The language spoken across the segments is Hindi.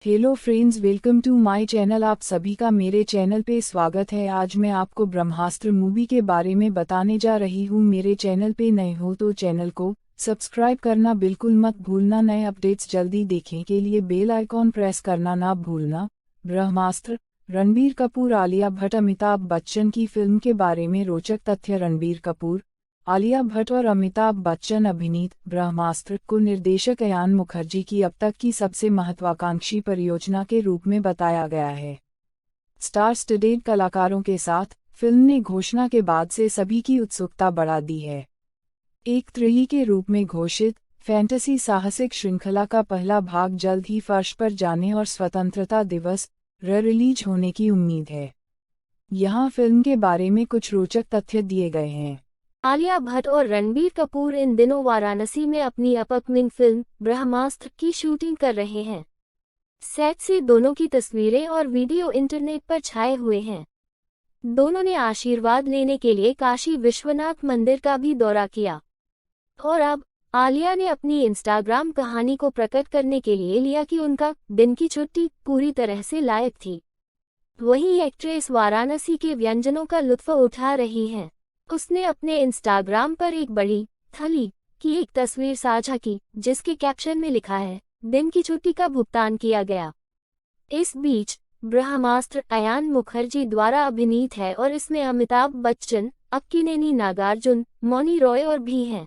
Hello friends, welcome to my channel. आप सभी का मेरे चैनल पे स्वागत है। आज मैं आपको ब्रह्मास्त्र मूवी के बारे में बताने जा रही हूँ। मेरे चैनल पे नए हो तो चैनल को सब्सक्राइब करना बिल्कुल मत भूलना। नए अपडेट्स जल्दी देखने के लिए बेल आइकॉन प्रेस करना ना भूलना। ब्रह्मास्त्र रणबीर कपूर, आलिया भट्ट, अमिताभ बच्चन की फिल्म के बारे में रोचक तथ्य। रणबीर कपूर, आलिया भट्ट और अमिताभ बच्चन अभिनीत ब्रह्मास्त्र को निर्देशक अयान मुखर्जी की अब तक की सबसे महत्वाकांक्षी परियोजना के रूप में बताया गया है। स्टार स्टडेड कलाकारों के साथ फिल्म ने घोषणा के बाद से सभी की उत्सुकता बढ़ा दी है। एक त्रयी के रूप में घोषित फैंटेसी साहसिक श्रृंखला का पहला भाग जल्द ही फर्श पर जाने और स्वतंत्रता दिवस रिलीज होने की उम्मीद है। यहाँ फिल्म के बारे में कुछ रोचक तथ्य दिए गए हैं। आलिया भट्ट और रणबीर कपूर इन दिनों वाराणसी में अपनी अपकमिंग फिल्म ब्रह्मास्त्र की शूटिंग कर रहे हैं। सेट से दोनों की तस्वीरें और वीडियो इंटरनेट पर छाए हुए हैं। दोनों ने आशीर्वाद लेने के लिए काशी विश्वनाथ मंदिर का भी दौरा किया और अब आलिया ने अपनी इंस्टाग्राम कहानी को प्रकट करने के लिए लिया कि उनका दिन की छुट्टी पूरी तरह से लायक थी। वहीं एक्ट्रेस वाराणसी के व्यंजनों का लुत्फ उठा रही हैं। उसने अपने इंस्टाग्राम पर एक बड़ी थाली की एक तस्वीर साझा की, जिसके कैप्शन में लिखा है, दिन की छुट्टी का भुगतान किया गया। इस बीच ब्रह्मास्त्र अयान मुखर्जी द्वारा अभिनीत है और इसमें अमिताभ बच्चन, अक्किनेनी नागार्जुन, मौनी रॉय और भी हैं।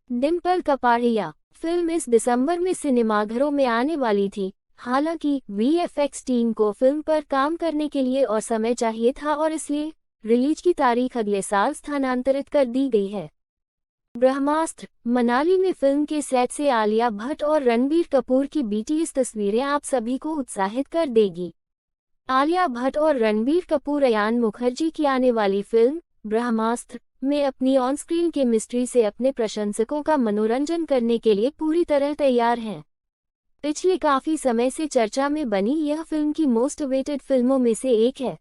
डिम्पल कपाड़िया। फिल्म इस दिसंबर में सिनेमाघरों में आने वाली थी। हालांकि वीएफएक्स टीम को फिल्म पर काम करने के लिए और समय चाहिए था और इसलिए रिलीज की तारीख अगले साल स्थानांतरित कर दी गई है। ब्रह्मास्त्र मनाली में फिल्म के सेट से आलिया भट्ट और रणबीर कपूर की बीटीएस तस्वीरें आप सभी को उत्साहित कर देगी। आलिया भट्ट और रणबीर कपूर अयान मुखर्जी की आने वाली फिल्म ब्रह्मास्त्र में अपनी ऑन स्क्रीन केमिस्ट्री से अपने प्रशंसकों का मनोरंजन करने के लिए पूरी तरह तैयार हैं। पिछले काफी समय से चर्चा में बनी यह फिल्म की मोस्ट अवेटेड फिल्मों में से एक है।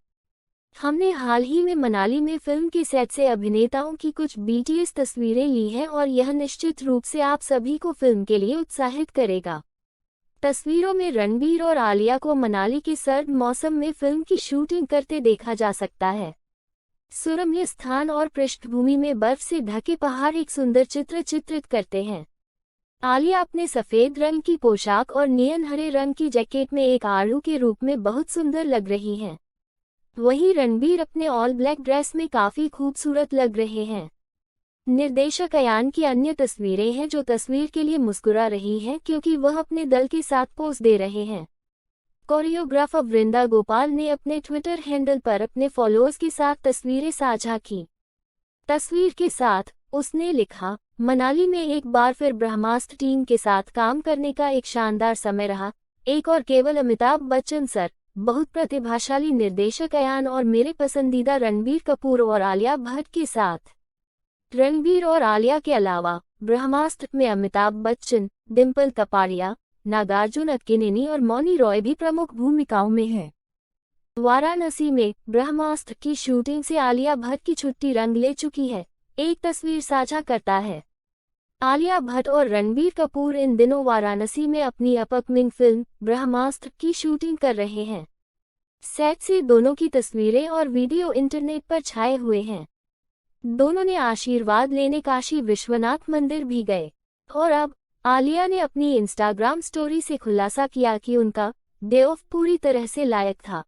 हमने हाल ही में मनाली में फिल्म के सेट से अभिनेताओं की कुछ बीटीएस तस्वीरें ली हैं और यह निश्चित रूप से आप सभी को फिल्म के लिए उत्साहित करेगा। तस्वीरों में रणबीर और आलिया को मनाली के सर्द मौसम में फिल्म की शूटिंग करते देखा जा सकता है। सुरम्य स्थान और पृष्ठभूमि में बर्फ से ढके पहाड़ एक सुंदर चित्र चित्रित करते हैं। आलिया अपने सफेद रंग की पोशाक और नीयन हरे रंग की जैकेट में एक आड़ू के रूप में बहुत सुंदर लग रही हैं। वहीं रणबीर अपने ऑल ब्लैक ड्रेस में काफी खूबसूरत लग रहे हैं। निर्देशक अयान की अन्य तस्वीरें हैं जो तस्वीर के लिए मुस्कुरा रही हैं क्योंकि वह अपने दल के साथ पोज दे रहे हैं। कोरियोग्राफर वृंदा गोपाल ने अपने ट्विटर हैंडल पर अपने फॉलोअर्स के साथ तस्वीरें साझा की। तस्वीर के साथ उसने लिखा, मनाली में एक बार फिर ब्रह्मास्त्र टीम के साथ काम करने का एक शानदार समय रहा। एक और केवल अमिताभ बच्चन सर, बहुत प्रतिभाशाली निर्देशक अयान और मेरे पसंदीदा रणबीर कपूर और आलिया भट्ट के साथ। रणबीर और आलिया के अलावा ब्रह्मास्त्र में अमिताभ बच्चन, डिम्पल कपाड़िया, नागार्जुन, अक्किनेनी और मौनी रॉय भी प्रमुख भूमिकाओं में हैं। वाराणसी में ब्रह्मास्त्र की शूटिंग से आलिया भट्ट की छुट्टी रंग ले चुकी है। एक तस्वीर साझा करता है। आलिया भट्ट और रणबीर कपूर इन दिनों वाराणसी में अपनी अपकमिंग फिल्म ब्रह्मास्त्र की शूटिंग कर रहे हैं। सेट से दोनों की तस्वीरें और वीडियो इंटरनेट पर छाए हुए हैं। दोनों ने आशीर्वाद लेने काशी विश्वनाथ मंदिर भी गए और अब आलिया ने अपनी इंस्टाग्राम स्टोरी से खुलासा किया कि उनका डे ऑफ पूरी तरह से लायक था।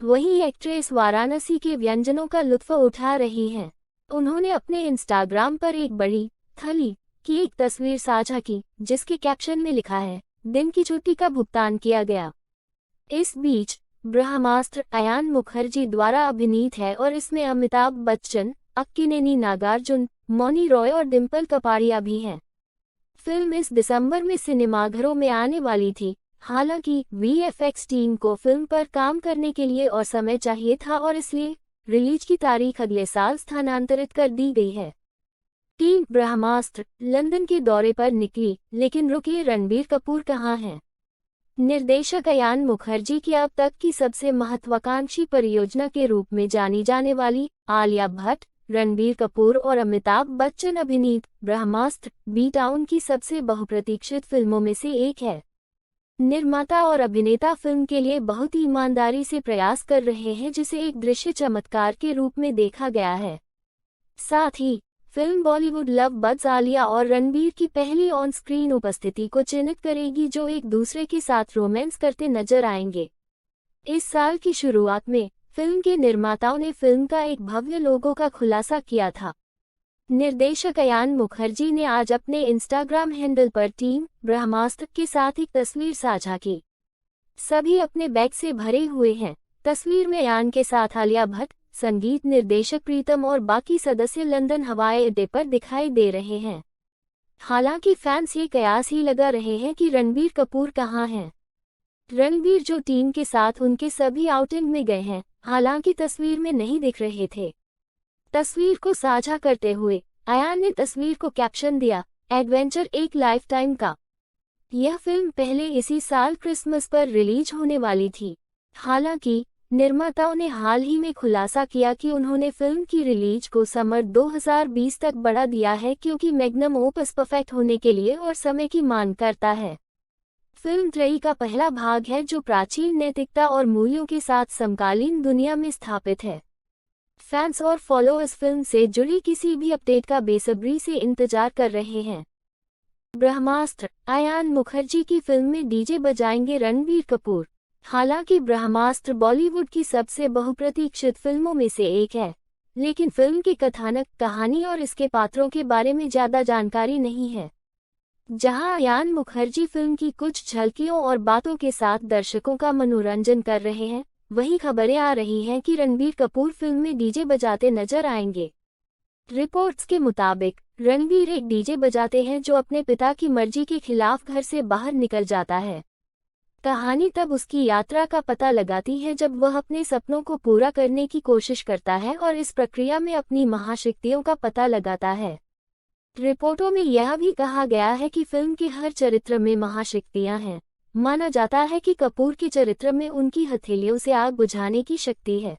वहीं एक्ट्रेस वाराणसी के व्यंजनों का लुत्फ उठा रही हैं। उन्होंने अपने इंस्टाग्राम पर एक बड़ी थाली की एक तस्वीर साझा की, जिसके कैप्शन में लिखा है, दिन की छुट्टी का भुगतान किया गया। इस बीच ब्रह्मास्त्र अयान मुखर्जी द्वारा अभिनीत है और इसमें अमिताभ बच्चन, अक्किनेनी नागार्जुन, मौनी रॉय और डिम्पल कपाड़िया भी हैं। फिल्म इस दिसंबर में सिनेमाघरों में आने वाली थी। हालांकि वीएफएक्स टीम को फिल्म पर काम करने के लिए और समय चाहिए था और इसलिए रिलीज की तारीख अगले साल स्थानांतरित कर दी गई है। टीम ब्रह्मास्त्र लंदन के दौरे पर निकली, लेकिन रुके रणबीर कपूर कहाँ हैं? निर्देशक अयान मुखर्जी की अब तक की सबसे महत्वाकांक्षी परियोजना के रूप में जानी जाने वाली आलिया भट्ट, रणबीर कपूर और अमिताभ बच्चन अभिनीत ब्रह्मास्त्र बी टाउन की सबसे बहुप्रतीक्षित फिल्मों में से एक है। निर्माता और अभिनेता फिल्म के लिए बहुत ही ईमानदारी से प्रयास कर रहे हैं, जिसे एक दृश्य चमत्कार के रूप में देखा गया है। साथ ही film Bollywood love birds Alia और रणबीर की पहली ऑन स्क्रीन उपस्थिति को चिन्हित करेगी, जो एक दूसरे के साथ रोमांस करते नजर आएंगे। इस साल की शुरुआत में फिल्म के निर्माताओं ने फिल्म का एक भव्य लोगो का खुलासा किया था। निर्देशक अयान मुखर्जी ने आज अपने इंस्टाग्राम हैंडल पर टीम ब्रह्मास्त्र के साथ एक तस्वीर साझा की। सभी अपने बैग से भरे हुए हैं। तस्वीर में अयान के साथ आलिया भट्ट, संगीत निर्देशक प्रीतम और बाकी सदस्य लंदन हवाई अड्डे पर दिखाई दे रहे हैं। हालांकि फैंस ये कयास ही लगा रहे हैं कि रणबीर कपूर कहाँ हैं। रणबीर जो टीम के साथ उनके सभी आउटिंग में गए हैं, हालांकि तस्वीर में नहीं दिख रहे थे। तस्वीर को साझा करते हुए अयान ने तस्वीर को कैप्शन दिया, एडवेंचर एक लाइफ टाइम का। यह फिल्म पहले इसी साल क्रिसमस पर रिलीज होने वाली थी। हालांकि निर्माताओं ने हाल ही में खुलासा किया कि उन्होंने फिल्म की रिलीज को समर 2020 तक बढ़ा दिया है, क्योंकि मैग्नम ओपस परफेक्ट होने के लिए और समय की मांग करता है। फिल्म त्रयी का पहला भाग है, जो प्राचीन नैतिकता और मूल्यों के साथ समकालीन दुनिया में स्थापित है। फैंस और फॉलोअर्स फिल्म से जुड़ी किसी भी अपडेट का बेसब्री से इंतजार कर रहे हैं। ब्रह्मास्त्र, अयान मुखर्जी की फिल्म में डीजे बजाएंगे रणबीर कपूर। हालांकि ब्रह्मास्त्र बॉलीवुड की सबसे बहुप्रतीक्षित फिल्मों में से एक है, लेकिन फिल्म के कथानक, कहानी और इसके पात्रों के बारे में ज्यादा जानकारी नहीं है। जहां अयान मुखर्जी फिल्म की कुछ झलकियों और बातों के साथ दर्शकों का मनोरंजन कर रहे हैं, वहीं खबरें आ रही हैं कि रणबीर कपूर फिल्म में डीजे बजाते नजर आएंगे। रिपोर्ट्स के मुताबिक रणबीर एक डीजे बजाते हैं जो अपने पिता की मर्जी के खिलाफ घर से बाहर निकल जाता है। कहानी तब उसकी यात्रा का पता लगाती है जब वह अपने सपनों को पूरा करने की कोशिश करता है और इस प्रक्रिया में अपनी महाशक्तियों का पता लगाता है। रिपोर्टों में यह भी कहा गया है कि फिल्म के हर चरित्र में महाशक्तियां हैं। माना जाता है कि कपूर के चरित्र में उनकी हथेलियों से आग बुझाने की शक्ति है।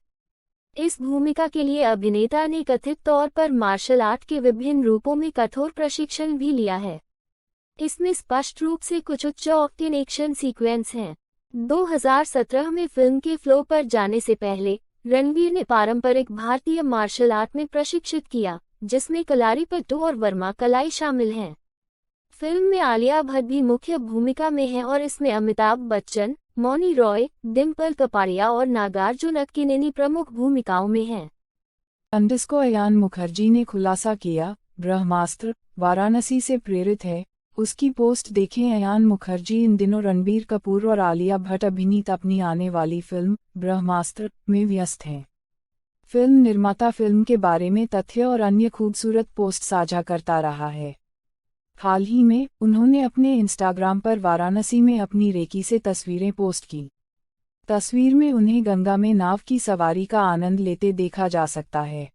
इस भूमिका के लिए अभिनेता ने कथित तौर पर मार्शल आर्ट के विभिन्न रूपों में कठोर प्रशिक्षण भी लिया है। इसमें स्पष्ट रूप से कुछ उच्च ऑक्टेन एक्शन सीक्वेंस हैं। 2017 में फिल्म के फ्लो पर जाने से पहले रणबीर ने पारंपरिक भारतीय मार्शल आर्ट में प्रशिक्षित किया, जिसमें कलारीपयट्टू और वर्मा कलाई शामिल हैं। फिल्म में आलिया भट्ट भी मुख्य भूमिका में है और इसमें अमिताभ बच्चन, मौनी रॉय, डिम्पल कपाड़िया और नागार्जुन अक्किनेनी प्रमुख भूमिकाओं में हैं। अयान मुखर्जी ने खुलासा किया, ब्रह्मास्त्र वाराणसी से प्रेरित है। उसकी पोस्ट देखें। अयान मुखर्जी इन दिनों रणबीर कपूर और आलिया भट्ट अभिनीत अपनी आने वाली फिल्म ब्रह्मास्त्र में व्यस्त हैं। फिल्म निर्माता फिल्म के बारे में तथ्य और अन्य खूबसूरत पोस्ट साझा करता रहा है। हाल ही में उन्होंने अपने इंस्टाग्राम पर वाराणसी में अपनी रेकी से तस्वीरें पोस्ट की। तस्वीर में उन्हें गंगा में नाव की सवारी का आनंद लेते देखा जा सकता है।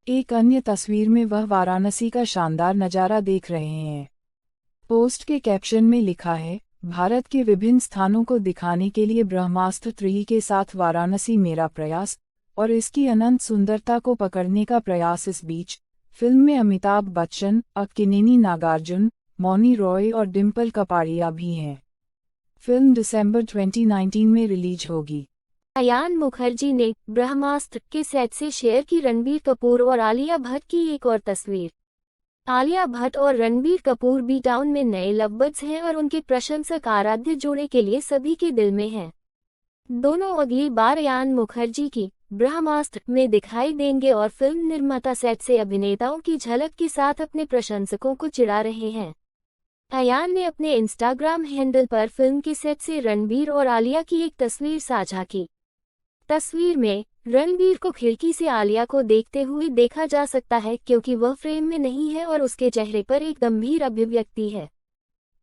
एक अन्य तस्वीर में वह वाराणसी का शानदार नज़ारा देख रहे हैं। पोस्ट के कैप्शन में लिखा है, भारत के विभिन्न स्थानों को दिखाने के लिए ब्रह्मास्त्र 3 के साथ वाराणसी मेरा प्रयास और इसकी अनंत सुंदरता को पकड़ने का प्रयास। इस बीच फिल्म में अमिताभ बच्चन, अक्किनेनी, नागार्जुन, मौनी रॉय और डिम्पल कपाड़िया भी हैं। फिल्म दिसंबर 2019 में रिलीज होगी। अयान मुखर्जी ने ब्रह्मास्त्र के सेट से शेयर की रणबीर कपूर और आलिया भट्ट की एक और तस्वीर। आलिया भट्ट और रणबीर कपूर बी टाउन में नए लवबर्ड्स हैं और उनके प्रशंसक आराध्य जोड़े के लिए सभी के दिल में हैं। दोनों अगली बार अयान मुखर्जी की ब्रह्मास्त्र में दिखाई देंगे और फिल्म निर्माता सेट से अभिनेताओं की झलक के साथ अपने प्रशंसकों को चिढ़ा रहे हैं। अयान ने अपने इंस्टाग्राम हैंडल पर फिल्म के सेट से रणबीर और आलिया की एक तस्वीर साझा की। तस्वीर में रणबीर को खिड़की से आलिया को देखते हुए देखा जा सकता है, क्योंकि वह फ्रेम में नहीं है और उसके चेहरे पर एक गंभीर अभिव्यक्ति है।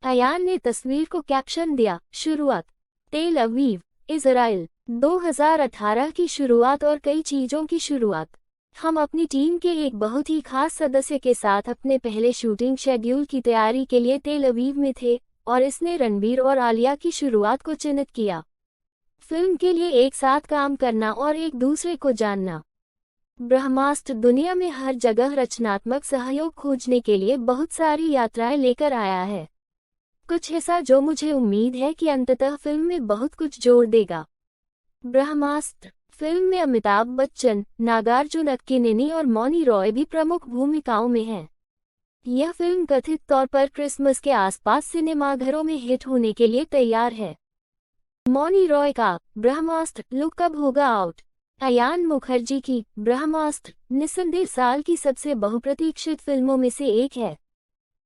अयान ने तस्वीर को कैप्शन दिया, शुरुआत तेल अवीव, इजराइल, 2018 की शुरुआत और कई चीजों की शुरुआत। हम अपनी टीम के एक बहुत ही खास सदस्य के साथ अपने पहले शूटिंग शेड्यूल की तैयारी के लिए तेल अवीव में थे और इसने रणबीर और आलिया की शुरुआत को चिन्हित किया। फिल्म के लिए एक साथ काम करना और एक दूसरे को जानना। ब्रह्मास्त्र दुनिया में हर जगह रचनात्मक सहयोग खोजने के लिए बहुत सारी यात्राएं लेकर आया है। कुछ ऐसा जो मुझे उम्मीद है कि अंततः फिल्म में बहुत कुछ जोड़ देगा। ब्रह्मास्त्र फिल्म में अमिताभ बच्चन, नागार्जुन अक्किनेनी और मौनी रॉय भी प्रमुख भूमिकाओं में हैं। यह फिल्म कथित तौर पर क्रिसमस के आसपास सिनेमाघरों में हिट होने के लिए तैयार है। मौनी रॉय का ब्रह्मास्त्र लुक कब होगा आउट? अयान मुखर्जी की ब्रह्मास्त्र निस्संदेह साल की सबसे बहुप्रतीक्षित फिल्मों में से एक है।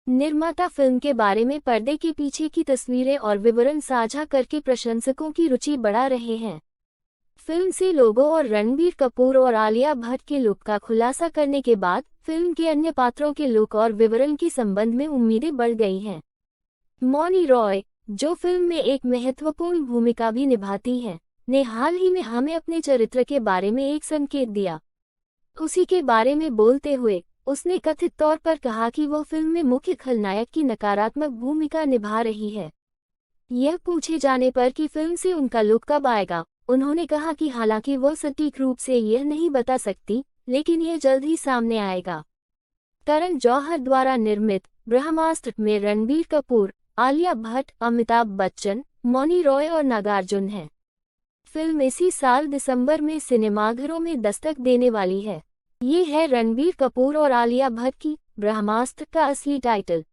निर्माता फिल्म के बारे में पर्दे के पीछे की तस्वीरें और विवरण साझा करके प्रशंसकों की रुचि बढ़ा रहे हैं। फिल्म से लोगों और रणबीर कपूर और आलिया भट्ट के लुक का खुलासा करने के बाद फिल्म के अन्य पात्रों के लुक और विवरण के संबंध में उम्मीदें बढ़ गई हैं। मौनी रॉय, जो फिल्म में एक महत्वपूर्ण भूमिका भी निभाती हैं, ने हाल ही में हमें अपने चरित्र के बारे में एक संकेत दिया। उसी के बारे में बोलते हुए उसने कथित तौर पर कहा कि वो फिल्म में मुख्य खलनायक की नकारात्मक भूमिका निभा रही है। यह पूछे जाने पर कि फिल्म से उनका लुक कब आएगा, उन्होंने कहा कि हालांकि वो सटीक रूप से यह नहीं बता सकती, लेकिन यह जल्द ही सामने आएगा। करण जौहर द्वारा निर्मित ब्रह्मास्त्र में रणबीर कपूर, आलिया भट्ट, अमिताभ बच्चन, मौनी रॉय और नागार्जुन हैं। फिल्म इसी साल दिसंबर में सिनेमाघरों में दस्तक देने वाली है। ये है रणबीर कपूर और आलिया भट्ट की ब्रह्मास्त्र का असली टाइटल।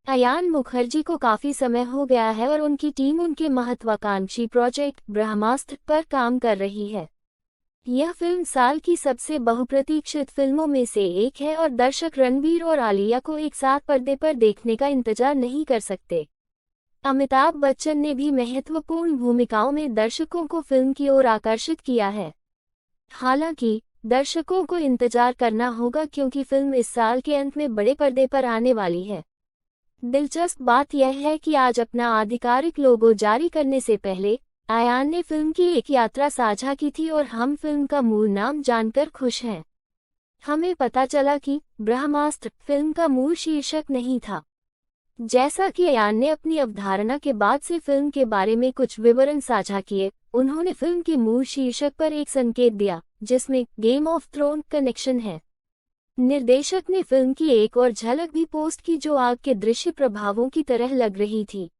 अयान मुखर्जी को काफी समय हो गया है और उनकी टीम उनके महत्वाकांक्षी प्रोजेक्ट ब्रह्मास्त्र पर काम कर रही है। यह फिल्म साल की सबसे बहुप्रतीक्षित फिल्मों में से एक है और दर्शक रणबीर और आलिया को एक साथ पर्दे पर देखने का इंतजार नहीं कर सकते। अमिताभ बच्चन ने भी महत्वपूर्ण भूमिकाओं में दर्शकों को फिल्म की ओर आकर्षित किया है। हालांकि दर्शकों को इंतजार करना होगा क्योंकि फिल्म इस साल के अंत में बड़े पर्दे पर आने वाली है। दिलचस्प बात यह है कि आज अपना आधिकारिक लोगो जारी करने से पहले अयान ने फिल्म की एक यात्रा साझा की थी और हम फिल्म का मूल नाम जानकर खुश हैं। हमें पता चला कि ब्रह्मास्त्र फिल्म का मूल शीर्षक नहीं था। जैसा कि अयान ने अपनी अवधारणा के बाद से फिल्म के बारे में कुछ विवरण साझा किए, उन्होंने फिल्म के मूल शीर्षक पर एक संकेत दिया, जिसमें गेम ऑफ थ्रोन कनेक्शन है। निर्देशक ने फिल्म की एक और झलक भी पोस्ट की जो आग के दृश्य प्रभावों की तरह लग रही थी।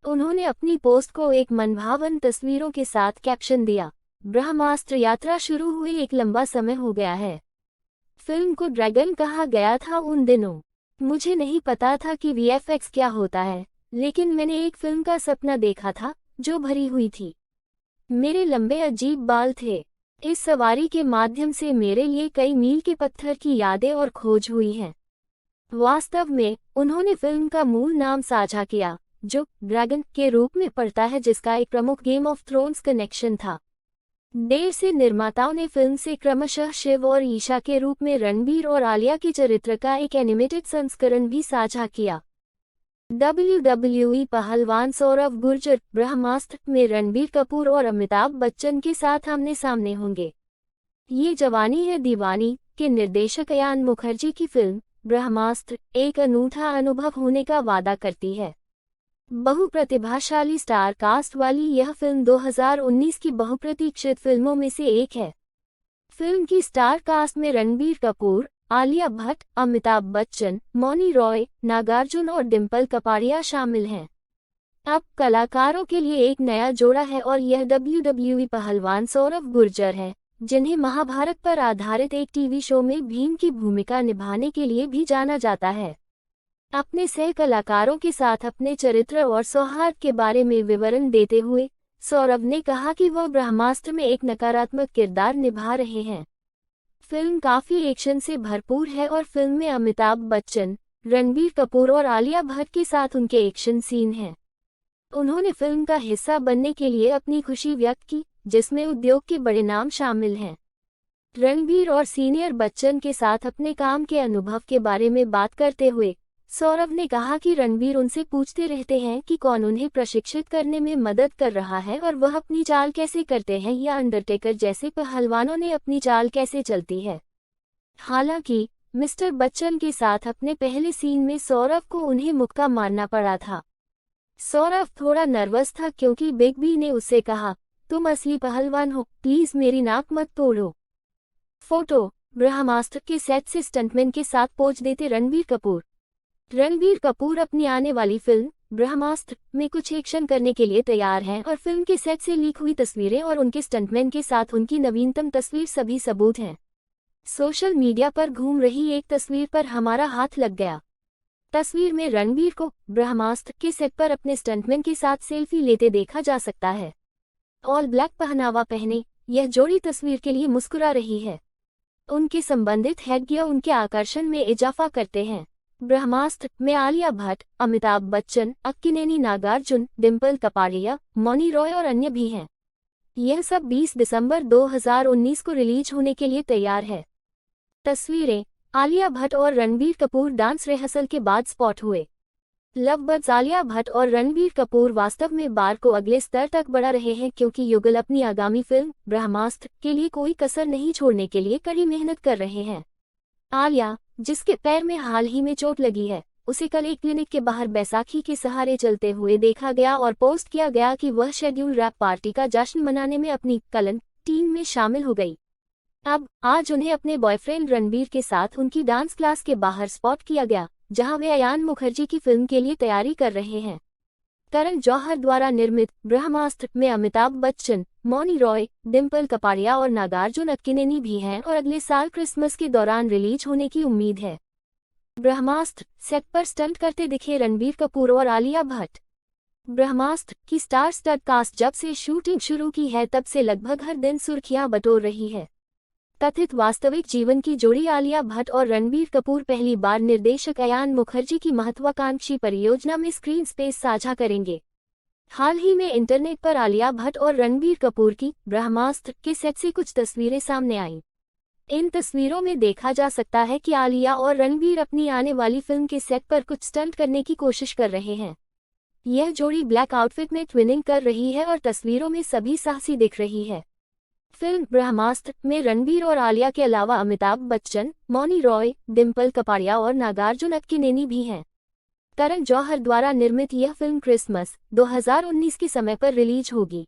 उन्होंने अपनी पोस्ट को एक मनभावन तस्वीरों के साथ कैप्शन दिया, ब्रह्मास्त्र यात्रा शुरू हुए एक लंबा समय हो गया है। फिल्म को ड्रैगन कहा गया था उन दिनों। मुझे नहीं पता था कि वीएफएक्स क्या होता है, लेकिन मैंने एक फिल्म का सपना देखा था जो भरी हुई थी। मेरे लंबे अजीब बाल थे। इस सवारी के माध्यम से मेरे लिए कई मील के पत्थर की यादें और खोज हुई हैं। वास्तव में उन्होंने फिल्म का मूल नाम साझा किया, जो ड्रैगन के रूप में पड़ता है, जिसका एक प्रमुख गेम ऑफ थ्रोन्स कनेक्शन था। देर से निर्माताओं ने फिल्म से क्रमशः शिव और ईशा के रूप में रणबीर और आलिया के चरित्र का एक एनिमेटेड संस्करण भी साझा किया। WWE पहलवान सौरव गुर्जर ब्रह्मास्त्र में रणबीर कपूर और अमिताभ बच्चन के साथ आमने सामने होंगे। ये जवानी है दीवानी के निर्देशक अयान मुखर्जी की फिल्म ब्रह्मास्त्र एक अनूठा अनुभव होने का वादा करती है। बहुप्रतिभाशाली स्टार कास्ट वाली यह फिल्म 2019 की बहुप्रतीक्षित फिल्मों में से एक है। फिल्म की स्टार कास्ट में रणबीर कपूर, आलिया भट्ट, अमिताभ बच्चन, मौनी रॉय, नागार्जुन और डिम्पल कपाड़िया शामिल हैं। अब कलाकारों के लिए एक नया जोड़ा है और यह WWE पहलवान सौरव गुर्जर है, जिन्हें महाभारत पर आधारित एक टीवी शो में भीम की भूमिका निभाने के लिए भी जाना जाता है। अपने सह कलाकारों के साथ अपने चरित्र और सौहार्द के बारे में विवरण देते हुए सौरभ ने कहा कि वह ब्रह्मास्त्र में एक नकारात्मक किरदार निभा रहे हैं। फिल्म काफी एक्शन से भरपूर है और फिल्म में अमिताभ बच्चन, रणबीर कपूर और आलिया भट्ट के साथ उनके एक्शन सीन हैं। उन्होंने फिल्म का हिस्सा बनने के लिए अपनी खुशी व्यक्त की, जिसमें उद्योग के बड़े नाम शामिल हैं। रणबीर और सीनियर बच्चन के साथ अपने काम के अनुभव के बारे में बात करते हुए सौरभ ने कहा कि रणबीर उनसे पूछते रहते हैं कि कौन उन्हें प्रशिक्षित करने में मदद कर रहा है और वह अपनी चाल कैसे करते हैं, या अंडरटेकर जैसे पहलवानों ने अपनी चाल कैसे चलती है। हालांकि मिस्टर बच्चन के साथ अपने पहले सीन में सौरभ को उन्हें मुक्का मारना पड़ा था। सौरभ थोड़ा नर्वस था क्योंकि बिग बी ने उससे कहा, तुम असली पहलवान हो, प्लीज मेरी नाक मत तोड़ो। फोटो ब्रह्मास्त्र के सेट से स्टंटमैन के साथ पोज देते रणबीर कपूर। रणबीर कपूर अपनी आने वाली फिल्म ब्रह्मास्त्र में कुछ एक्शन करने के लिए तैयार हैं और फिल्म के सेट से लीक हुई तस्वीरें और उनके स्टंटमैन के साथ उनकी नवीनतम तस्वीर सभी सबूत हैं। सोशल मीडिया पर घूम रही एक तस्वीर पर हमारा हाथ लग गया। तस्वीर में रणबीर को ब्रह्मास्त्र के सेट पर अपने स्टंटमैन के साथ सेल्फी लेते देखा जा सकता है। ऑल ब्लैक पहनावा पहने यह जोड़ी तस्वीर के लिए मुस्कुरा रही है। उनके संबंधित हेडगियर उनके आकर्षण में इजाफा करते हैं। ब्रह्मास्त्र में आलिया भट्ट, अमिताभ बच्चन, अक्किनेनी नागार्जुन, डिम्पल कपाड़िया, मौनी रॉय और अन्य भी हैं। यह सब 20 दिसंबर 2019 को रिलीज होने के लिए तैयार है। तस्वीरें आलिया भट्ट और रणबीर कपूर डांस रिहर्सल के बाद स्पॉट हुए। लवबर्ड्स आलिया भट्ट और रणबीर कपूर वास्तव में बार को अगले स्तर तक बढ़ा रहे हैं क्योंकि युगल अपनी आगामी फिल्म ब्रह्मास्त्र के लिए कोई कसर नहीं छोड़ने के लिए कड़ी मेहनत कर रहे हैं। आलिया, जिसके पैर में हाल ही में चोट लगी है, उसे कल एक क्लिनिक के बाहर बैसाखी के सहारे चलते हुए देखा गया और पोस्ट किया गया कि वह शेड्यूल रैप पार्टी का जश्न मनाने में अपनी कलन टीम में शामिल हो गई। अब आज उन्हें अपने बॉयफ्रेंड रणबीर के साथ उनकी डांस क्लास के बाहर स्पॉट किया गया, जहां वे अयान मुखर्जी की फिल्म के लिए तैयारी कर रहे हैं। करण जौहर द्वारा निर्मित ब्रह्मास्त्र में अमिताभ बच्चन, मौनी रॉय, डिम्पल कपाड़िया और नागार्जुन अक्किनेनी भी हैं और अगले साल क्रिसमस के दौरान रिलीज होने की उम्मीद है। ब्रह्मास्त्र सेट पर स्टंट करते दिखे रणबीर कपूर और आलिया भट्ट। ब्रह्मास्त्र की स्टार स्टड कास्ट जब से शूटिंग शुरू की है तब से लगभग हर दिन सुर्खियां बटोर रही है। कथित वास्तविक जीवन की जोड़ी आलिया भट्ट और रणबीर कपूर पहली बार निर्देशक अयान मुखर्जी की महत्वाकांक्षी परियोजना में स्क्रीन स्पेस साझा करेंगे। हाल ही में इंटरनेट पर आलिया भट्ट और रणबीर कपूर की ब्रह्मास्त्र के सेट से कुछ तस्वीरें सामने आईं। इन तस्वीरों में देखा जा सकता है कि आलिया और रणबीर अपनी आने वाली फिल्म के सेट पर कुछ स्टंट करने की कोशिश कर रहे हैं। यह जोड़ी ब्लैक आउटफिट में ट्विनिंग कर रही है और तस्वीरों में सभी साहसी दिख रही है। फिल्म ब्रह्मास्त्र में रणबीर और आलिया के अलावा अमिताभ बच्चन, मौनी रॉय, डिम्पल कपाड़िया और नागार्जुन अक्किनेनी भी हैं। करण जौहर द्वारा निर्मित यह फिल्म क्रिसमस 2019 के समय पर रिलीज होगी।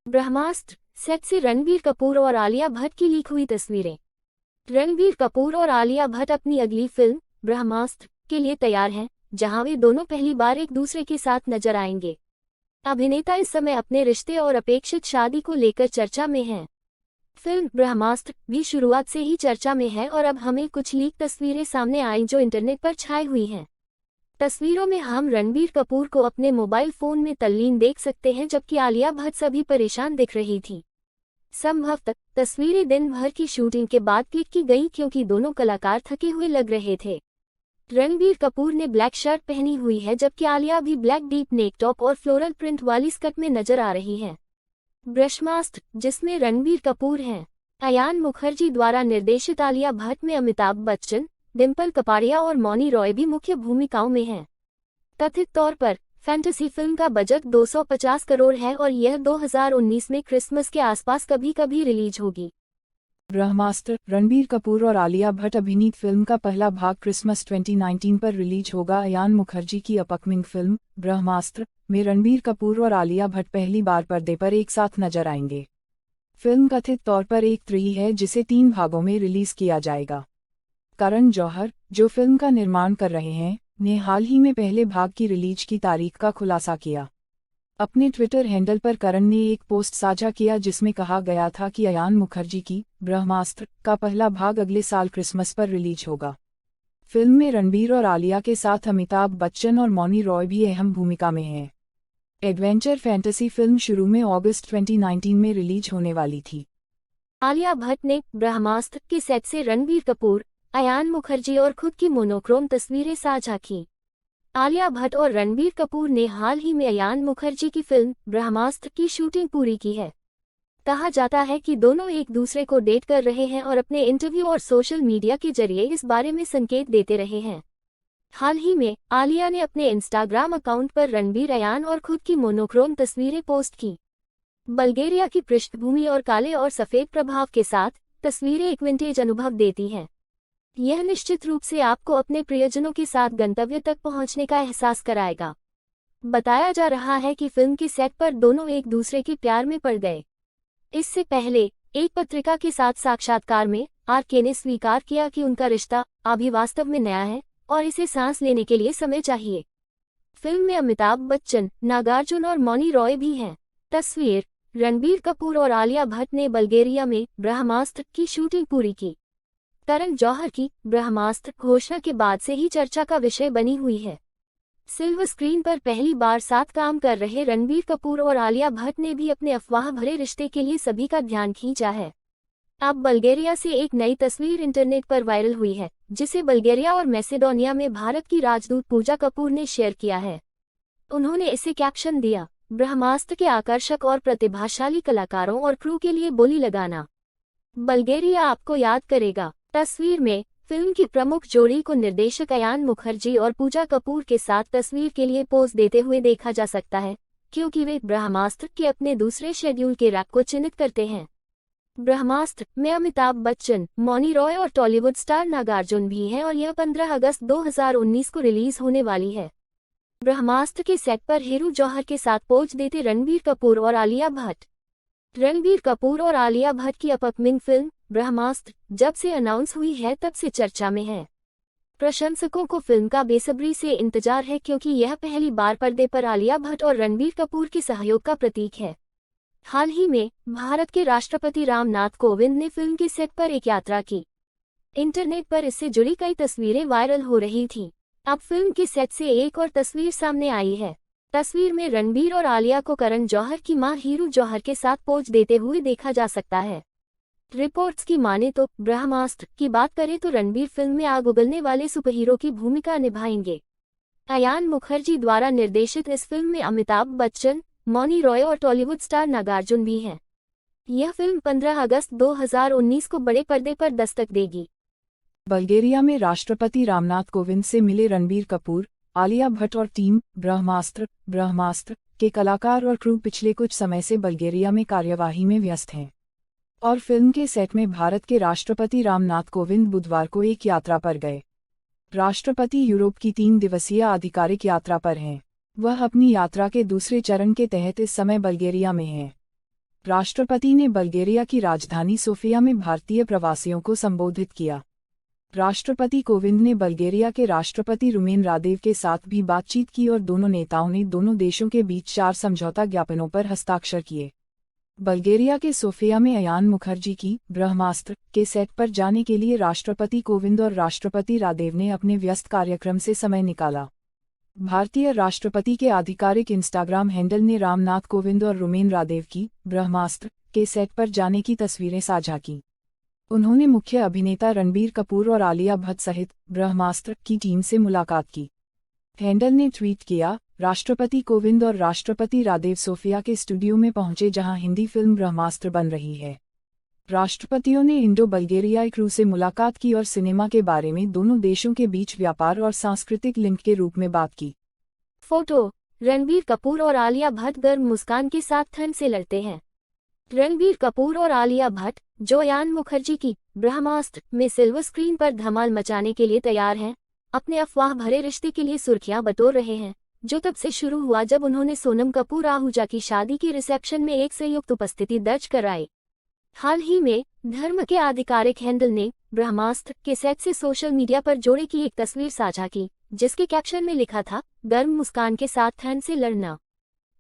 ब्रह्मास्त्र सेट से रणबीर कपूर और आलिया भट्ट की लीक हुई तस्वीरें। रणबीर कपूर और आलिया भट्ट अपनी अगली फिल्म ब्रह्मास्त्र के लिए तैयार हैं, जहां वे दोनों पहली बार एक दूसरे के साथ नजर आएंगे। अभिनेता इस समय अपने रिश्ते और अपेक्षित शादी को लेकर चर्चा में हैं। फिल्म ब्रह्मास्त्र भी शुरुआत से ही चर्चा में है और अब हमें कुछ लीक तस्वीरें सामने आई जो इंटरनेट पर छाई हुई हैं। तस्वीरों में हम रणबीर कपूर को अपने मोबाइल फोन में तल्लीन देख सकते हैं, जबकि आलिया भट्ट सभी परेशान दिख रही थी। संभवतः तस्वीरें दिन भर की शूटिंग के बाद क्लिक की गई क्योंकि दोनों कलाकार थके हुए लग रहे थे। रणबीर कपूर ने ब्लैक शर्ट पहनी हुई है, जबकि आलिया भी ब्लैक डीप नेक टॉप और फ्लोरल प्रिंट वाली स्कर्ट में नजर आ रही है। ब्रह्मास्त्र, जिसमें रणबीर कपूर हैं, अयान मुखर्जी द्वारा निर्देशित आलिया भट्ट में अमिताभ बच्चन, डिम्पल कपाड़िया और मौनी रॉय भी मुख्य भूमिकाओं में हैं। कथित तौर पर फैंटेसी फिल्म का बजट 250 करोड़ है और यह 2019 में क्रिसमस के आसपास कभी कभी रिलीज होगी। ब्रह्मास्त्र रणबीर कपूर और आलिया भट्ट अभिनीत फिल्म का पहला भाग क्रिसमस 2019 पर रिलीज होगा। अयान मुखर्जी की अपकमिंग फिल्म ब्रह्मास्त्र में रणबीर कपूर और आलिया भट्ट पहली बार पर्दे पर एक साथ नजर आएंगे। फिल्म कथित तौर पर एक त्रि है जिसे 3 भागों में रिलीज किया जाएगा। करण जौहर, जो फिल्म का निर्माण कर रहे हैं, ने हाल ही में पहले भाग की रिलीज की तारीख का खुलासा किया। अपने ट्विटर हैंडल पर करण ने एक पोस्ट साझा किया जिसमें कहा गया था कि अयान मुखर्जी की ब्रह्मास्त्र का पहला भाग अगले साल क्रिसमस पर रिलीज होगा। फिल्म में रणबीर और आलिया के साथ अमिताभ बच्चन और मौनी रॉय भी अहम भूमिका में हैं। एडवेंचर फैंटेसी फिल्म शुरू में अगस्त 2019 में रिलीज होने वाली थी। आलिया भट्ट ने ब्रह्मास्त्र के सेट से रणबीर कपूर, अयान मुखर्जी और खुद की मोनोक्रोम तस्वीरें साझा की। आलिया भट्ट और रणबीर कपूर ने हाल ही में अयान मुखर्जी की फिल्म ब्रह्मास्त्र की शूटिंग पूरी की है। कहा जाता है कि दोनों एक दूसरे को डेट कर रहे हैं और अपने इंटरव्यू और सोशल मीडिया के जरिए इस बारे में संकेत देते रहे हैं। हाल ही में आलिया ने अपने इंस्टाग्राम अकाउंट पर रणबीर, अयान और खुद की मोनोक्रोम तस्वीरें पोस्ट की। बल्गेरिया की पृष्ठभूमि और काले और सफेद प्रभाव के साथ तस्वीरें एक विंटेज अनुभव देती हैं। यह निश्चित रूप से आपको अपने प्रियजनों के साथ गंतव्य तक पहुंचने का एहसास कराएगा। बताया जा रहा है कि फिल्म के सेट पर दोनों एक दूसरे के प्यार में पड़ गए। इससे पहले एक पत्रिका के साथ साक्षात्कार में आर.के. ने स्वीकार किया कि उनका रिश्ता अभी वास्तव में नया है और इसे सांस लेने के लिए समय चाहिए। फिल्म में अमिताभ बच्चन, नागार्जुन और मौनी रॉय भी हैं। तस्वीर: रणबीर कपूर और आलिया भट्ट ने बल्गेरिया में ब्रह्मास्त्र की शूटिंग पूरी की। करण जौहर की ब्रह्मास्त्र घोषणा के बाद से ही चर्चा का विषय बनी हुई है। सिल्वर स्क्रीन पर पहली बार साथ काम कर रहे रणबीर कपूर और आलिया भट्ट ने भी अपने अफवाह भरे रिश्ते के लिए सभी का ध्यान खींचा है। अब बल्गेरिया से एक नई तस्वीर इंटरनेट पर वायरल हुई है, जिसे बल्गेरिया और मैसेडोनिया में भारत की राजदूत पूजा कपूर ने शेयर किया है। उन्होंने इसे कैप्शन दिया, ब्रह्मास्त्र के आकर्षक और प्रतिभाशाली कलाकारों और क्रू के लिए बोली लगाना। बल्गेरिया आपको याद करेगा। तस्वीर में फिल्म की प्रमुख जोड़ी को निर्देशक अयान मुखर्जी और पूजा कपूर के साथ तस्वीर के लिए पोज देते हुए देखा जा सकता है, क्योंकि वे ब्रह्मास्त्र के अपने दूसरे शेड्यूल के रैक को चिन्हित करते हैं। ब्रह्मास्त्र में अमिताभ बच्चन, मौनी रॉय और टॉलीवुड स्टार नागार्जुन भी हैं और यह 15 अगस्त 2019 को रिलीज होने वाली है। ब्रह्मास्त्र के सेट पर हीरू जौहर के साथ पोज देते रणबीर कपूर और आलिया भट्ट। रणबीर कपूर और आलिया भट्ट की अपकमिंग फिल्म ब्रह्मास्त्र जब से अनाउंस हुई है तब से चर्चा में है। प्रशंसकों को फिल्म का बेसब्री से इंतजार है, क्योंकि यह पहली बार पर्दे पर आलिया भट्ट और रणबीर कपूर के सहयोग का प्रतीक है। हाल ही में भारत के राष्ट्रपति रामनाथ कोविंद ने फिल्म के सेट पर एक यात्रा की। इंटरनेट पर इससे जुड़ी कई तस्वीरें वायरल हो रही थीं। अब फिल्म के सेट से एक और तस्वीर सामने आई है। तस्वीर में रणबीर और आलिया को करण जौहर की मां हीरू जौहर के साथ पोज देते हुए देखा जा सकता है। रिपोर्ट्स की माने तो ब्रह्मास्त्र की बात करें तो रणबीर फिल्म में आग उगलने वाले सुपरहीरो की भूमिका निभाएंगे। अयान मुखर्जी द्वारा निर्देशित इस फिल्म में अमिताभ बच्चन, मौनी रॉय और टॉलीवुड स्टार नागार्जुन भी हैं। यह फिल्म 15 अगस्त 2019 को बड़े पर्दे पर दस्तक देगी। बल्गेरिया में राष्ट्रपति रामनाथ कोविंद से मिले रणबीर कपूर, आलिया भट्ट और टीम ब्रह्मास्त्र के कलाकार और क्रू पिछले कुछ समय से बल्गेरिया में कार्यवाही में व्यस्त हैं और फिल्म के सेट में भारत के राष्ट्रपति रामनाथ कोविंद बुधवार को एक यात्रा पर गए। राष्ट्रपति यूरोप की 3 दिवसीय आधिकारिक यात्रा पर हैं। वह अपनी यात्रा के दूसरे चरण के तहत इस समय बल्गेरिया में हैं। राष्ट्रपति ने बल्गेरिया की राजधानी सोफिया में भारतीय प्रवासियों को संबोधित किया। राष्ट्रपति कोविंद ने बल्गेरिया के राष्ट्रपति रुमेन रादेव के साथ भी बातचीत की और दोनों नेताओं ने दोनों देशों के बीच 4 समझौता ज्ञापनों पर हस्ताक्षर किए। बल्गेरिया के सोफिया में अयान मुखर्जी की ब्रह्मास्त्र के सेट पर जाने के लिए राष्ट्रपति कोविंद और राष्ट्रपति रादेव ने अपने व्यस्त कार्यक्रम से समय निकाला। भारतीय राष्ट्रपति के आधिकारिक इंस्टाग्राम हैंडल ने रामनाथ कोविंद और रुमेन रादेव की ब्रह्मास्त्र के सेट पर जाने की तस्वीरें साझा की। उन्होंने मुख्य अभिनेता रणबीर कपूर और आलिया भट्ट सहित ब्रह्मास्त्र की टीम से मुलाकात की। हैंडल ने ट्वीट किया, राष्ट्रपति कोविंद और राष्ट्रपति रादेव सोफिया के स्टूडियो में पहुंचे जहां हिंदी फिल्म ब्रह्मास्त्र बन रही है। राष्ट्रपतियों ने इंडो बल्गेरियाई क्रू से मुलाकात की और सिनेमा के बारे में दोनों देशों के बीच व्यापार और सांस्कृतिक लिंक के रूप में बात की। फोटो: रणबीर कपूर और आलिया भट्ट गर्म मुस्कान के साथ ठंड से लड़ते हैं। रणबीर कपूर और आलिया भट्ट, जो अयान मुखर्जी की ब्रह्मास्त्र में सिल्वर स्क्रीन पर धमाल मचाने के लिए तैयार हैं, अपने अफवाह भरे रिश्ते के लिए सुर्खियां बटोर रहे हैं, जो तब से शुरू हुआ जब उन्होंने सोनम कपूर आहूजा की शादी के रिसेप्शन में एक संयुक्त उपस्थिति दर्ज कराई। हाल ही में धर्म के आधिकारिक हैंडल ने ब्रह्मास्त्र के सेट से सोशल मीडिया पर जोड़े की एक तस्वीर साझा की, जिसके कैप्शन में लिखा था, गर्म मुस्कान के साथ ठंड से लड़ना।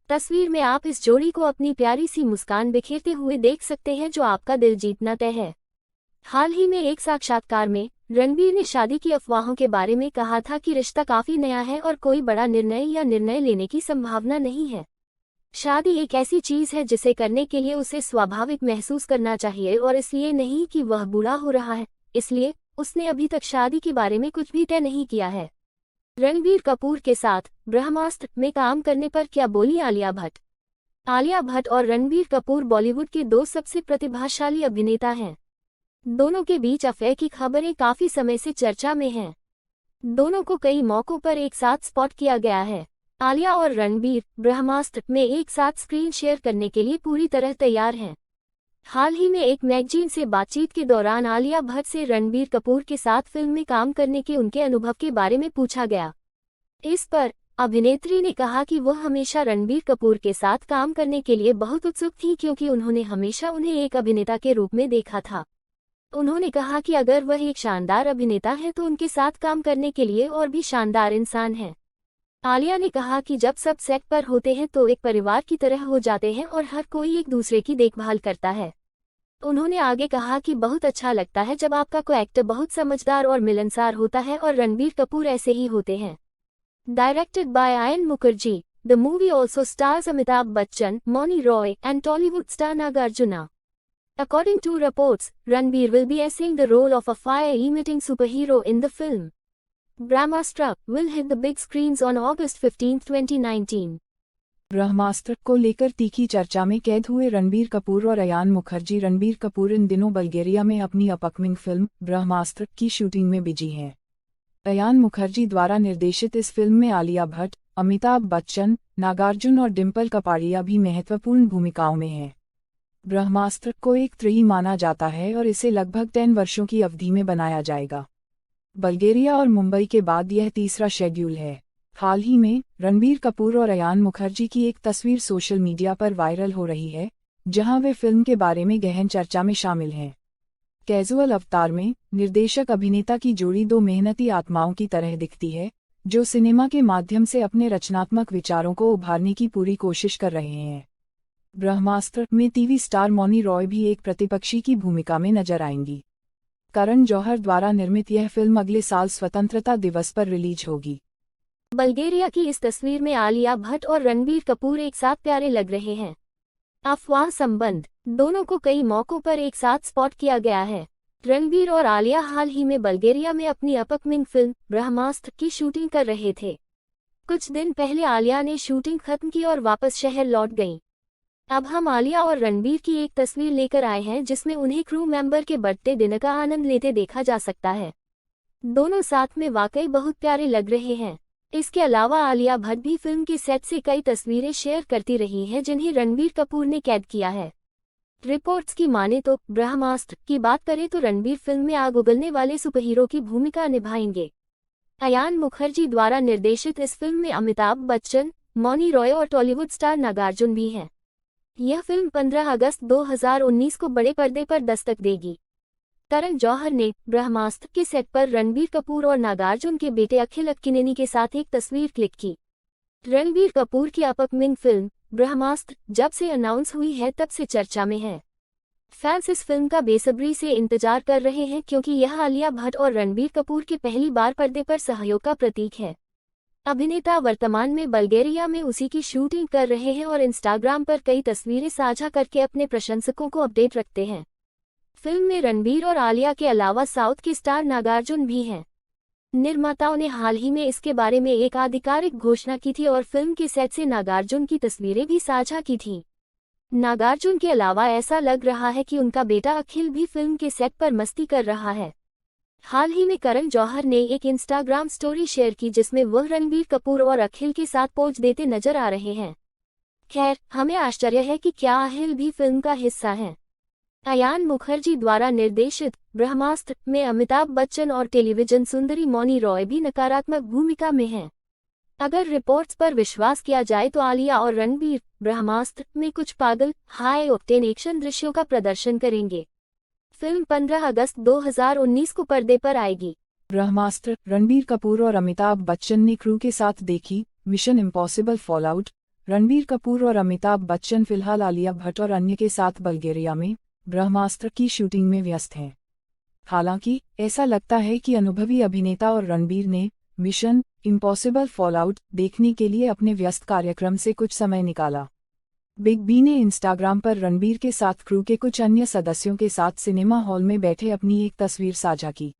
तस्वीर में आप इस जोड़ी को अपनी प्यारी सी मुस्कान बिखेरते हुए देख सकते हैं, जो आपका दिल जीतना तय है। हाल ही में एक साक्षात्कार में रणबीर ने शादी की अफवाहों के बारे में कहा था कि रिश्ता काफी नया है और कोई बड़ा निर्णय लेने की संभावना नहीं है। शादी एक ऐसी चीज है जिसे करने के लिए उसे स्वाभाविक महसूस करना चाहिए और इसलिए नहीं कि वह बुरा हो रहा है, इसलिए उसने अभी तक शादी के बारे में कुछ भी तय नहीं किया है। रणबीर कपूर के साथ ब्रह्मास्त्र में काम करने पर क्या बोली आलिया भट्ट? आलिया भट्ट और रणबीर कपूर बॉलीवुड के 2 सबसे प्रतिभाशाली अभिनेता हैं। दोनों के बीच अफेयर की खबरें काफी समय से चर्चा में हैं। दोनों को कई मौकों पर एक साथ स्पॉट किया गया है। आलिया और रणबीर ब्रह्मास्त्र में एक साथ स्क्रीन शेयर करने के लिए पूरी तरह तैयार हैं। हाल ही में एक मैगजीन से बातचीत के दौरान आलिया भट्ट से रणबीर कपूर के साथ फिल्म में काम करने के उनके अनुभव के बारे में पूछा गया। इस पर अभिनेत्री ने कहा कि वह हमेशा रणबीर कपूर के साथ काम करने के लिए बहुत उत्सुक थी, क्योंकि उन्होंने हमेशा उन्हें एक अभिनेता के रूप में देखा था। उन्होंने कहा कि अगर वह एक शानदार अभिनेता है तो उनके साथ काम करने के लिए और भी शानदार इंसान है। आलिया ने कहा कि जब सब सेट पर होते हैं तो एक परिवार की तरह हो जाते हैं और हर कोई एक दूसरे की देखभाल करता है। उन्होंने आगे कहा कि बहुत अच्छा लगता है जब आपका को एक्टर बहुत समझदार और मिलनसार होता है और रणबीर कपूर ऐसे ही होते हैं। Directed by Ayan Mukherjee, the movie also stars Amitabh Bachchan, Mouni Roy and Tollywood star Nagarjuna. According to reports, Ranbir will be essaying the role of a fire-emitting superhero in the film. Brahmastra will hit the big screens on August 15, 2019. ब्रह्मास्त्र को लेकर तीखी चर्चा में कैद हुए रणबीर कपूर और अयान मुखर्जी। रणबीर कपूर इन दिनों बल्गेरिया में अपनी अपकमिंग फिल्म ब्रह्मास्त्र की शूटिंग में बिजी हैं। अयान मुखर्जी द्वारा निर्देशित इस फिल्म में आलिया भट्ट, अमिताभ बच्चन, नागार्जुन और डिम्पल कपाड़िया भी महत्वपूर्ण भूमिकाओं में हैं। ब्रह्मास्त्र को एक त्रयी माना जाता है और इसे लगभग 10 वर्षों की अवधि में बनाया जाएगा। बल्गेरिया और मुंबई के बाद यह तीसरा शेड्यूल है। हाल ही में रणबीर कपूर और अयान मुखर्जी की एक तस्वीर सोशल मीडिया पर वायरल हो रही है, जहां वे फिल्म के बारे में गहन चर्चा में शामिल हैं। कैजुअल अवतार में निर्देशक अभिनेता की जोड़ी दो मेहनती आत्माओं की तरह दिखती है, जो सिनेमा के माध्यम से अपने रचनात्मक विचारों को उभारने की पूरी कोशिश कर रहे हैं। ब्रह्मास्त्र में टीवी स्टार मौनी रॉय भी एक प्रतिपक्षी की भूमिका में नजर आएंगी। करण जौहर द्वारा निर्मित यह फिल्म अगले साल स्वतंत्रता दिवस पर रिलीज होगी। बल्गेरिया की इस तस्वीर में आलिया भट्ट और रणबीर कपूर एक साथ प्यारे लग रहे हैं। अफवाह संबंध, दोनों को कई मौकों पर एक साथ स्पॉट किया गया है। रणबीर और आलिया हाल ही में बल्गेरिया में अपनी अपकमिंग फिल्म ब्रह्मास्त्र की शूटिंग कर रहे थे। कुछ दिन पहले आलिया ने शूटिंग खत्म की और वापस शहर लौट गईं। अब हम आलिया और रणबीर की एक तस्वीर लेकर आए हैं जिसमें उन्हें क्रू मेंबर के बर्थडे डिनर का आनंद लेते देखा जा सकता है। दोनों साथ में वाकई बहुत प्यारे लग रहे हैं। इसके अलावा आलिया भट्ट भी फिल्म के सेट से कई तस्वीरें शेयर करती रही हैं जिन्हें रणबीर कपूर ने कैद किया है। रिपोर्ट्स की माने तो ब्रह्मास्त्र की बात करें तो रणबीर फिल्म में आग उगलने वाले सुपरहीरो की भूमिका निभाएंगे। अयान मुखर्जी द्वारा निर्देशित इस फिल्म में अमिताभ बच्चन, मौनी रॉय और टॉलीवुड स्टार नागार्जुन भी हैं। यह फिल्म 15 अगस्त 2019 को बड़े पर्दे पर दस्तक देगी। करण जौहर ने ब्रह्मास्त्र के सेट पर रणबीर कपूर और नागार्जुन के बेटे अखिल अक्किनेनी के साथ एक तस्वीर क्लिक की। रणबीर कपूर की अपकमिंग फिल्म ब्रह्मास्त्र जब से अनाउंस हुई है तब से चर्चा में है। फैंस इस फिल्म का बेसब्री से इंतजार कर रहे हैं क्योंकि यह आलिया भट्ट और रणबीर कपूर के पहली बार पर्दे पर सहयोग का प्रतीक है। अभिनेता वर्तमान में बल्गेरिया में उसी की शूटिंग कर रहे हैं और इंस्टाग्राम पर कई तस्वीरें साझा करके अपने प्रशंसकों को अपडेट रखते हैं। फिल्म में रणबीर और आलिया के अलावा साउथ के स्टार नागार्जुन भी हैं। निर्माताओं ने हाल ही में इसके बारे में एक आधिकारिक घोषणा की थी और फिल्म के सेट से नागार्जुन की तस्वीरें भी साझा की थीं। नागार्जुन के अलावा ऐसा लग रहा है कि उनका बेटा अखिल भी फिल्म के सेट पर मस्ती कर रहा है। हाल ही में करण जौहर ने एक इंस्टाग्राम स्टोरी शेयर की जिसमें वह रणबीर कपूर और अखिल के साथ पोज देते नजर आ रहे हैं। खैर, हमें आश्चर्य है कि क्या अखिल भी फिल्म का हिस्सा हैं। अयान मुखर्जी द्वारा निर्देशित ब्रह्मास्त्र में अमिताभ बच्चन और टेलीविजन सुंदरी मौनी रॉय भी नकारात्मक भूमिका में हैं। अगर रिपोर्ट्स पर विश्वास किया जाए तो आलिया और रणबीर ब्रह्मास्त्र में कुछ पागल हाई ऑक्टेन एक्शन दृश्यों का प्रदर्शन करेंगे। फिल्म 15 अगस्त 2019 को पर्दे पर आएगी। ब्रह्मास्त्र रणबीर कपूर और अमिताभ बच्चन ने क्रू के साथ देखी mission impossible fallout. Ranbir Kapoor और अमिताभ बच्चन फिलहाल आलिया भट्ट और अन्य के साथ बल्गेरिया में ब्रह्मास्त्र की शूटिंग में व्यस्त हैं। हालांकि ऐसा लगता है कि अनुभवी अभिनेता और रणबीर ने मिशन इम्पॉसिबल फॉलआउट देखने के लिए अपने व्यस्त कार्यक्रम से कुछ समय निकाला। बिग बी ने इंस्टाग्राम पर रणबीर के साथ क्रू के कुछ अन्य सदस्यों के साथ सिनेमा हॉल में बैठे अपनी एक तस्वीर साझा की।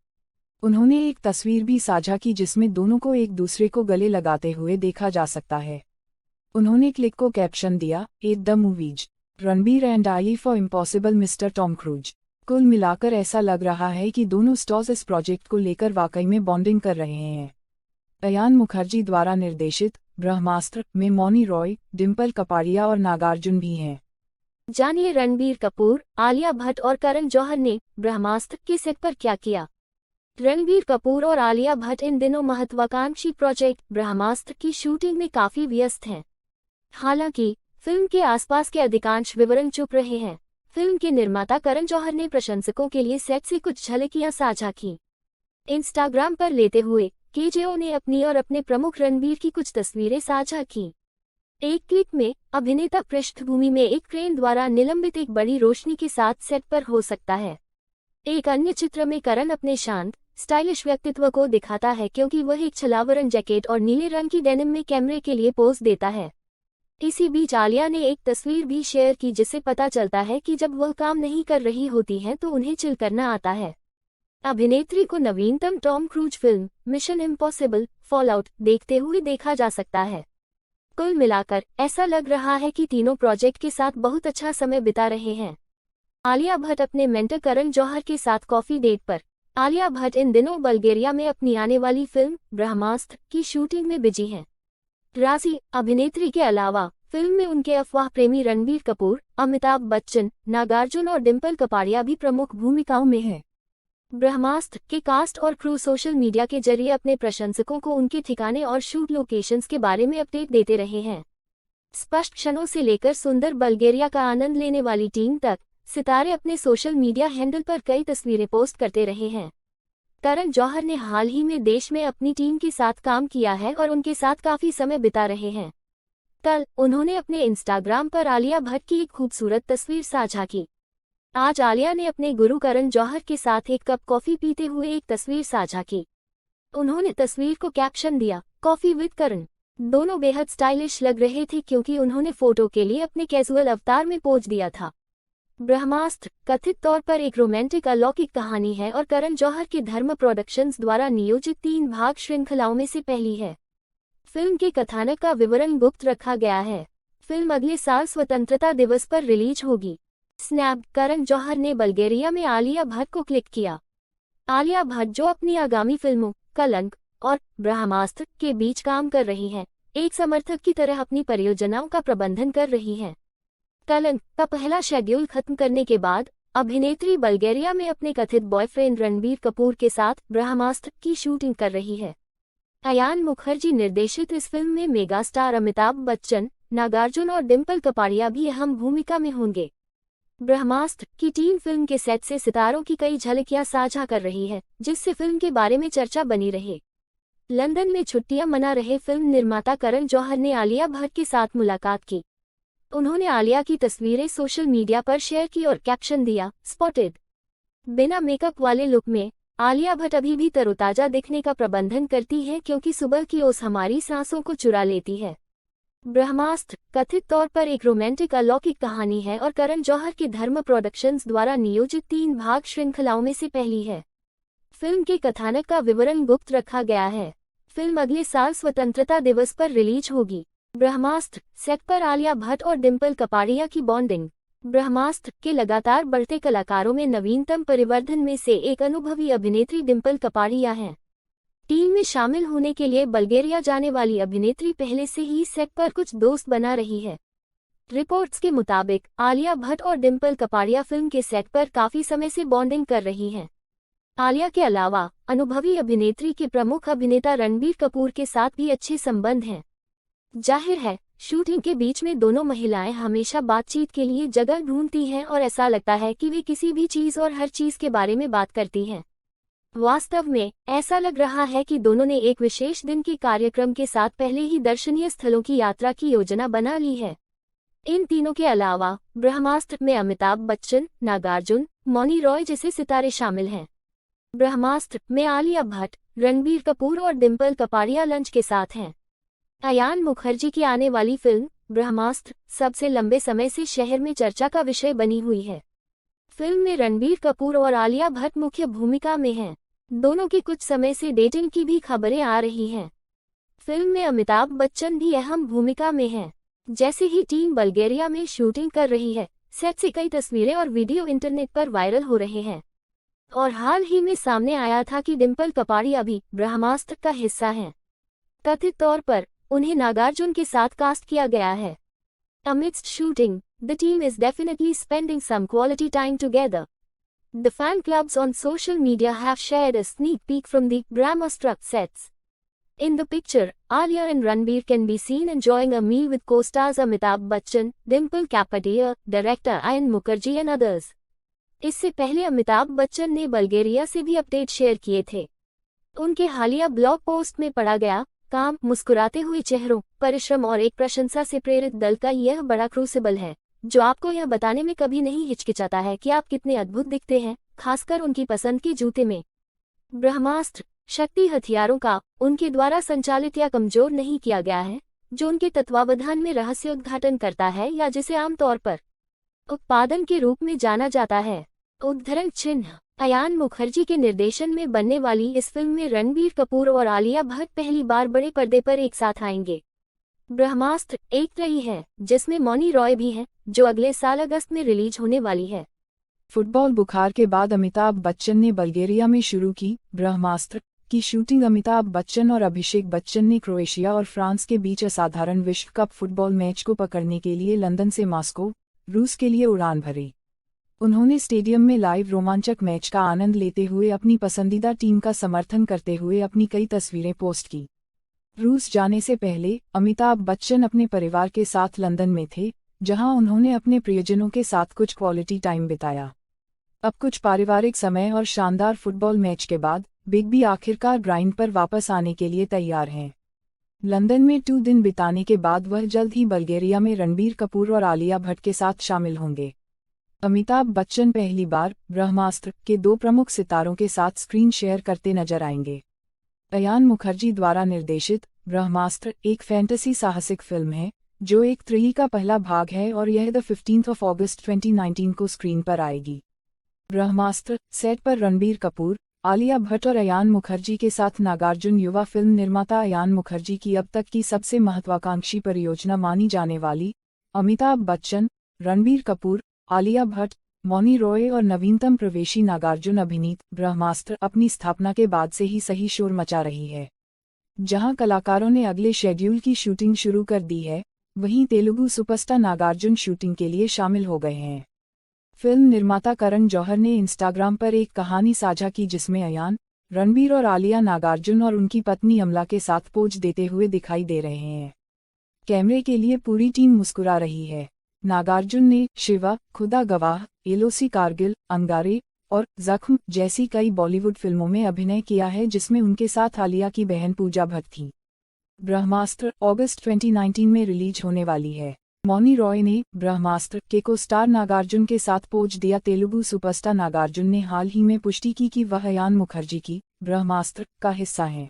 उन्होंने एक तस्वीर भी साझा की जिसमें दोनों को एक दूसरे को गले लगाते हुए देखा जा सकता है। उन्होंने क्लिक को कैप्शन दिया, at the movies Ranbir and I for impossible mister Tom cruise. कुल मिलाकर ऐसा लग रहा है कि दोनों स्टार्स इस प्रोजेक्ट को लेकर वाकई में बॉन्डिंग कर रहे हैं। अयान मुखर्जी द्वारा निर्देशित ब्रह्मास्त्र में मौनी रॉय, डिम्पल कपाड़िया और नागार्जुन भी हैं। जानिए रणबीर कपूर, आलिया भट्ट और करण जौहर ने ब्रह्मास्त्र के सेट पर क्या किया। रणबीर कपूर और आलिया भट्ट इन दिनों महत्वाकांक्षी प्रोजेक्ट ब्रह्मास्त्र की शूटिंग में काफी व्यस्त हैं। हालांकि फिल्म के आसपास के अधिकांश विवरण चुप रहे हैं। फिल्म के निर्माता करण जौहर ने प्रशंसकों के लिए सेट से कुछ झलकियां साझा की। इंस्टाग्राम पर लेते हुए केजेओ ने अपनी और अपने प्रमुख रणबीर की कुछ तस्वीरें साझा की। एक क्लिप में अभिनेता पृष्ठभूमि में एक क्रेन द्वारा निलंबित एक बड़ी रोशनी के साथ सेट पर हो सकता है। एक अन्य चित्र में करण अपने शांत, स्टाइलिश व्यक्तित्व को दिखाता है क्योंकि वह एक छलावरण जैकेट और नीले रंग की डेनिम में कैमरे के लिए पोज देता है। इसी बीच आलिया ने एक तस्वीर भी शेयर की जिससे पता चलता है कि जब वह काम नहीं कर रही होती हैं तो उन्हें चिल करना आता है। अभिनेत्री को नवीनतम Tom cruise film mission impossible fallout देखते हुए देखा जा सकता है। कुल मिलाकर ऐसा लग रहा है कि तीनों प्रोजेक्ट के साथ बहुत अच्छा समय बिता रहे हैं। आलिया भट्ट अपने मेंटर करण जौहर के साथ कॉफी डेट पर। आलिया भट्ट इन दिनों बल्गेरिया में अपनी आने वाली फिल्म ब्रह्मास्त्र की शूटिंग में बिजी हैं। राजी अभिनेत्री के अलावा फिल्म में उनके अफवाह प्रेमी रणबीर कपूर, अमिताभ बच्चन, नागार्जुन और डिम्पल कपाड़िया भी प्रमुख भूमिकाओं में हैं। ब्रह्मास्त्र के कास्ट और क्रू सोशल मीडिया के जरिए अपने प्रशंसकों को उनके ठिकाने और शूट लोकेशंस के बारे में अपडेट देते रहे हैं। स्पष्ट क्षणों से लेकर सुंदर बल्गेरिया का आनंद लेने वाली टीम तक सितारे अपने सोशल मीडिया हैंडल पर कई तस्वीरें पोस्ट करते रहे हैं। करण जौहर ने हाल ही में देश में अपनी टीम के साथ काम किया है और उनके साथ काफी समय बिता रहे हैं। कल उन्होंने अपने इंस्टाग्राम पर आलिया भट्ट की एक खूबसूरत तस्वीर साझा की। आज आलिया ने अपने गुरु करण जौहर के साथ एक कप कॉफी पीते हुए एक तस्वीर साझा की। उन्होंने तस्वीर को कैप्शन दिया, कॉफी विद करण। दोनों बेहद स्टाइलिश लग रहे थे क्योंकि उन्होंने फोटो के लिए अपने कैजुअल अवतार में पोज दिया था। ब्रह्मास्त्र कथित तौर पर एक रोमांटिक अलौकिक कहानी है और करण जौहर के धर्म प्रोडक्शंस द्वारा नियोजित 3 भाग श्रृंखलाओं में से पहली है। फिल्म के कथानक का विवरण गुप्त रखा गया है। फिल्म अगले साल स्वतंत्रता दिवस पर रिलीज होगी। स्नैप करण जौहर ने बल्गेरिया में आलिया भट्ट को क्लिक किया। आलिया भट्ट जो अपनी आगामी फिल्मों कलंक और ब्रह्मास्त्र के बीच काम कर रही हैं, एक समर्थक की तरह अपनी परियोजनाओं का प्रबंधन कर रही हैं। कलंक का पहला शेड्यूल खत्म करने के बाद अभिनेत्री बल्गेरिया में अपने कथित बॉयफ्रेंड रणबीर कपूर के साथ ब्रह्मास्त्र की शूटिंग कर रही है। अयान मुखर्जी निर्देशित इस फिल्म में मेगा स्टार अमिताभ बच्चन, नागार्जुन और डिम्पल कपाड़िया भी अहम भूमिका में होंगे। ब्रह्मास्त्र की टीम फिल्म के सेट से सितारों की कई झलकियां साझा कर रही है, जिससे फिल्म के बारे में चर्चा बनी रहे। लंदन में छुट्टियां मना रहे फिल्म निर्माता करण जौहर ने आलिया भट्ट के साथ मुलाकात की। उन्होंने आलिया की तस्वीरें सोशल मीडिया पर शेयर की और कैप्शन दिया, स्पॉटेड। बिना मेकअप वाले लुक में आलिया भट्ट अभी भी तरोताजा दिखने का प्रबंधन करती है क्योंकि सुबह की ओस हमारी सांसों को चुरा लेती है। ब्रह्मास्त्र कथित तौर पर एक रोमांटिक अलौकिक कहानी है और करण जौहर के धर्म प्रोडक्शंस द्वारा नियोजित 3 भाग श्रृंखलाओं में से पहली है। फिल्म के कथानक का विवरण गुप्त रखा गया है। फिल्म अगले साल स्वतंत्रता दिवस पर रिलीज होगी। ब्रह्मास्त्र सेट पर आलिया भट्ट और डिम्पल कपाड़िया की बॉन्डिंग। ब्रह्मास्त्र के लगातार बढ़ते कलाकारों में नवीनतम परिवर्धन में से एक अनुभवी अभिनेत्री डिम्पल कपाड़िया हैं। टीम में शामिल होने के लिए बल्गेरिया जाने वाली अभिनेत्री पहले से ही सेट पर कुछ दोस्त बना रही है। रिपोर्ट्स के मुताबिक आलिया भट्ट और डिम्पल कपाड़िया फिल्म के सेट पर काफी समय से बॉन्डिंग कर रही हैं। आलिया के अलावा अनुभवी अभिनेत्री के प्रमुख अभिनेता रणबीर कपूर के साथ भी अच्छे संबंध हैं। जाहिर है, शूटिंग के बीच में दोनों महिलाएं हमेशा बातचीत के लिए जगह ढूंढती हैं और ऐसा लगता है कि वे किसी भी चीज और हर चीज के बारे में बात करती हैं। वास्तव में ऐसा लग रहा है कि दोनों ने एक विशेष दिन के कार्यक्रम के साथ पहले ही दर्शनीय स्थलों की यात्रा की योजना बना ली है। इन तीनों के अलावा ब्रह्मास्त्र में अमिताभ बच्चन, नागार्जुन, मौनी रॉय जैसे सितारे शामिल हैं। ब्रह्मास्त्र में आलिया भट्ट, रणबीर कपूर और डिम्पल कपाड़िया लंच के साथ हैं। अयान मुखर्जी की आने वाली फिल्म ब्रह्मास्त्र सबसे लंबे समय से शहर में चर्चा का विषय बनी हुई है। फिल्म में रणबीर कपूर और आलिया भट्ट मुख्य भूमिका में हैं। दोनों की कुछ समय से डेटिंग की भी खबरें आ रही हैं। फिल्म में अमिताभ बच्चन भी अहम भूमिका में हैं। जैसे ही टीम बल्गेरिया में शूटिंग कर रही है, सेट से कई तस्वीरें और वीडियो इंटरनेट पर वायरल हो रहे हैं। और हाल ही में सामने आया था कि डिम्पल कपाड़िया भी ब्रह्मास्त्र का हिस्सा हैं। कथित तौर पर उन्हें नागार्जुन के साथ कास्ट किया गया है। Amidst shooting, the team is definitely spending some quality time together. The fan clubs on social media have shared a sneak peek from the Brahmastra sets. In the picture, Alia and Ranbir can be seen enjoying a meal with co-stars Amitabh Bachchan, Dimple Kapadia, director Ayan Mukherjee and others. इससे पहले अमिताभ बच्चन ने बल्गेरिया से भी अपडेट शेयर किए थे। उनके हालिया ब्लॉग पोस्ट में पढ़ा गया काम, मुस्कुराते हुए चेहरों, परिश्रम और एक प्रशंसा से प्रेरित दल का यह बड़ा क्रूसिबल है, जो आपको यह बताने में कभी नहीं हिचकिचाता है कि आप कितने अद्भुत दिखते हैं, खासकर उनकी पसंद के जूते में। ब्रह्मास्त्र शक्ति हथियारों का उनके द्वारा संचालित या कमजोर नहीं किया गया है, जो उनके तत्वावधान में रहस्योद्घाटन करता है या जिसे आमतौर पर उत्पादन के रूप में जाना जाता है। उद्धरण चिन्ह अयान मुखर्जी के निर्देशन में बनने वाली इस फिल्म में रणबीर कपूर और आलिया भट्ट पहली बार बड़े पर्दे पर एक साथ आएंगे। ब्रह्मास्त्र एक त्रयी है जिसमें मौनी रॉय भी है, जो अगले साल अगस्त में रिलीज होने वाली है। फुटबॉल बुखार के बाद अमिताभ बच्चन ने बल्गेरिया में शुरू की ब्रह्मास्त्र की शूटिंग। अमिताभ बच्चन और अभिषेक बच्चन ने क्रोएशिया और फ्रांस के बीच असाधारण विश्व कप फुटबॉल मैच को पकड़ने के लिए लंदन से मॉस्को, रूस के लिए उड़ान भरी। उन्होंने स्टेडियम में लाइव रोमांचक मैच का आनंद लेते हुए अपनी पसंदीदा टीम का समर्थन करते हुए अपनी कई तस्वीरें पोस्ट की। रूस जाने से पहले अमिताभ बच्चन अपने परिवार के साथ लंदन में थे, जहां उन्होंने अपने प्रियजनों के साथ कुछ क्वालिटी टाइम बिताया। अब कुछ पारिवारिक समय और शानदार फुटबॉल मैच के बाद बिग बी आखिरकार ग्राइंड पर वापस आने के लिए तैयार हैं। लंदन में 2 दिन बिताने के बाद वह जल्द ही बल्गेरिया में रणबीर कपूर और आलिया भट्ट के साथ शामिल होंगे। अमिताभ बच्चन पहली बार ब्रह्मास्त्र के 2 प्रमुख सितारों के साथ स्क्रीन शेयर करते नजर आएंगे। अयान मुखर्जी द्वारा निर्देशित ब्रह्मास्त्र एक फैंटेसी साहसिक फिल्म है, जो एक त्रयी का पहला भाग है और यह 15 अगस्त 2019 को स्क्रीन पर आएगी। ब्रह्मास्त्र सेट पर रणबीर कपूर, आलिया भट्ट और अयान मुखर्जी के साथ नागार्जुन युवा फिल्म निर्माता अयान मुखर्जी की अब तक की सबसे महत्वाकांक्षी परियोजना मानी जाने वाली अमिताभ बच्चन, रणबीर कपूर, आलिया भट्ट, मौनी रॉय और नवीनतम प्रवेशी नागार्जुन अभिनीत ब्रह्मास्त्र अपनी स्थापना के बाद से ही सही शोर मचा रही है। जहां कलाकारों ने अगले शेड्यूल की शूटिंग शुरू कर दी है, वहीं तेलुगु सुपरस्टार नागार्जुन शूटिंग के लिए शामिल हो गए हैं। फिल्म निर्माता करण जौहर ने इंस्टाग्राम पर एक कहानी साझा की जिसमें अयान, रणबीर और आलिया नागार्जुन और उनकी पत्नी अमला के साथ पोज देते हुए दिखाई दे रहे हैं। कैमरे के लिए पूरी टीम मुस्कुरा रही है। नागार्जुन ने शिवा, खुदा गवाह, एलओसी कारगिल, अंगारे और जख्म जैसी कई बॉलीवुड फिल्मों में अभिनय किया है, जिसमें उनके साथ आलिया की बहन पूजा भट्ट थी। ब्रह्मास्त्र अगस्त 2019 में रिलीज होने वाली है। मौनी रॉय ने ब्रह्मास्त्र के को स्टार नागार्जुन के साथ पोज दिया। तेलुगु सुपरस्टार नागार्जुन ने हाल ही में पुष्टि की कि वह अयान मुखर्जी की ब्रह्मास्त्र का हिस्सा हैं।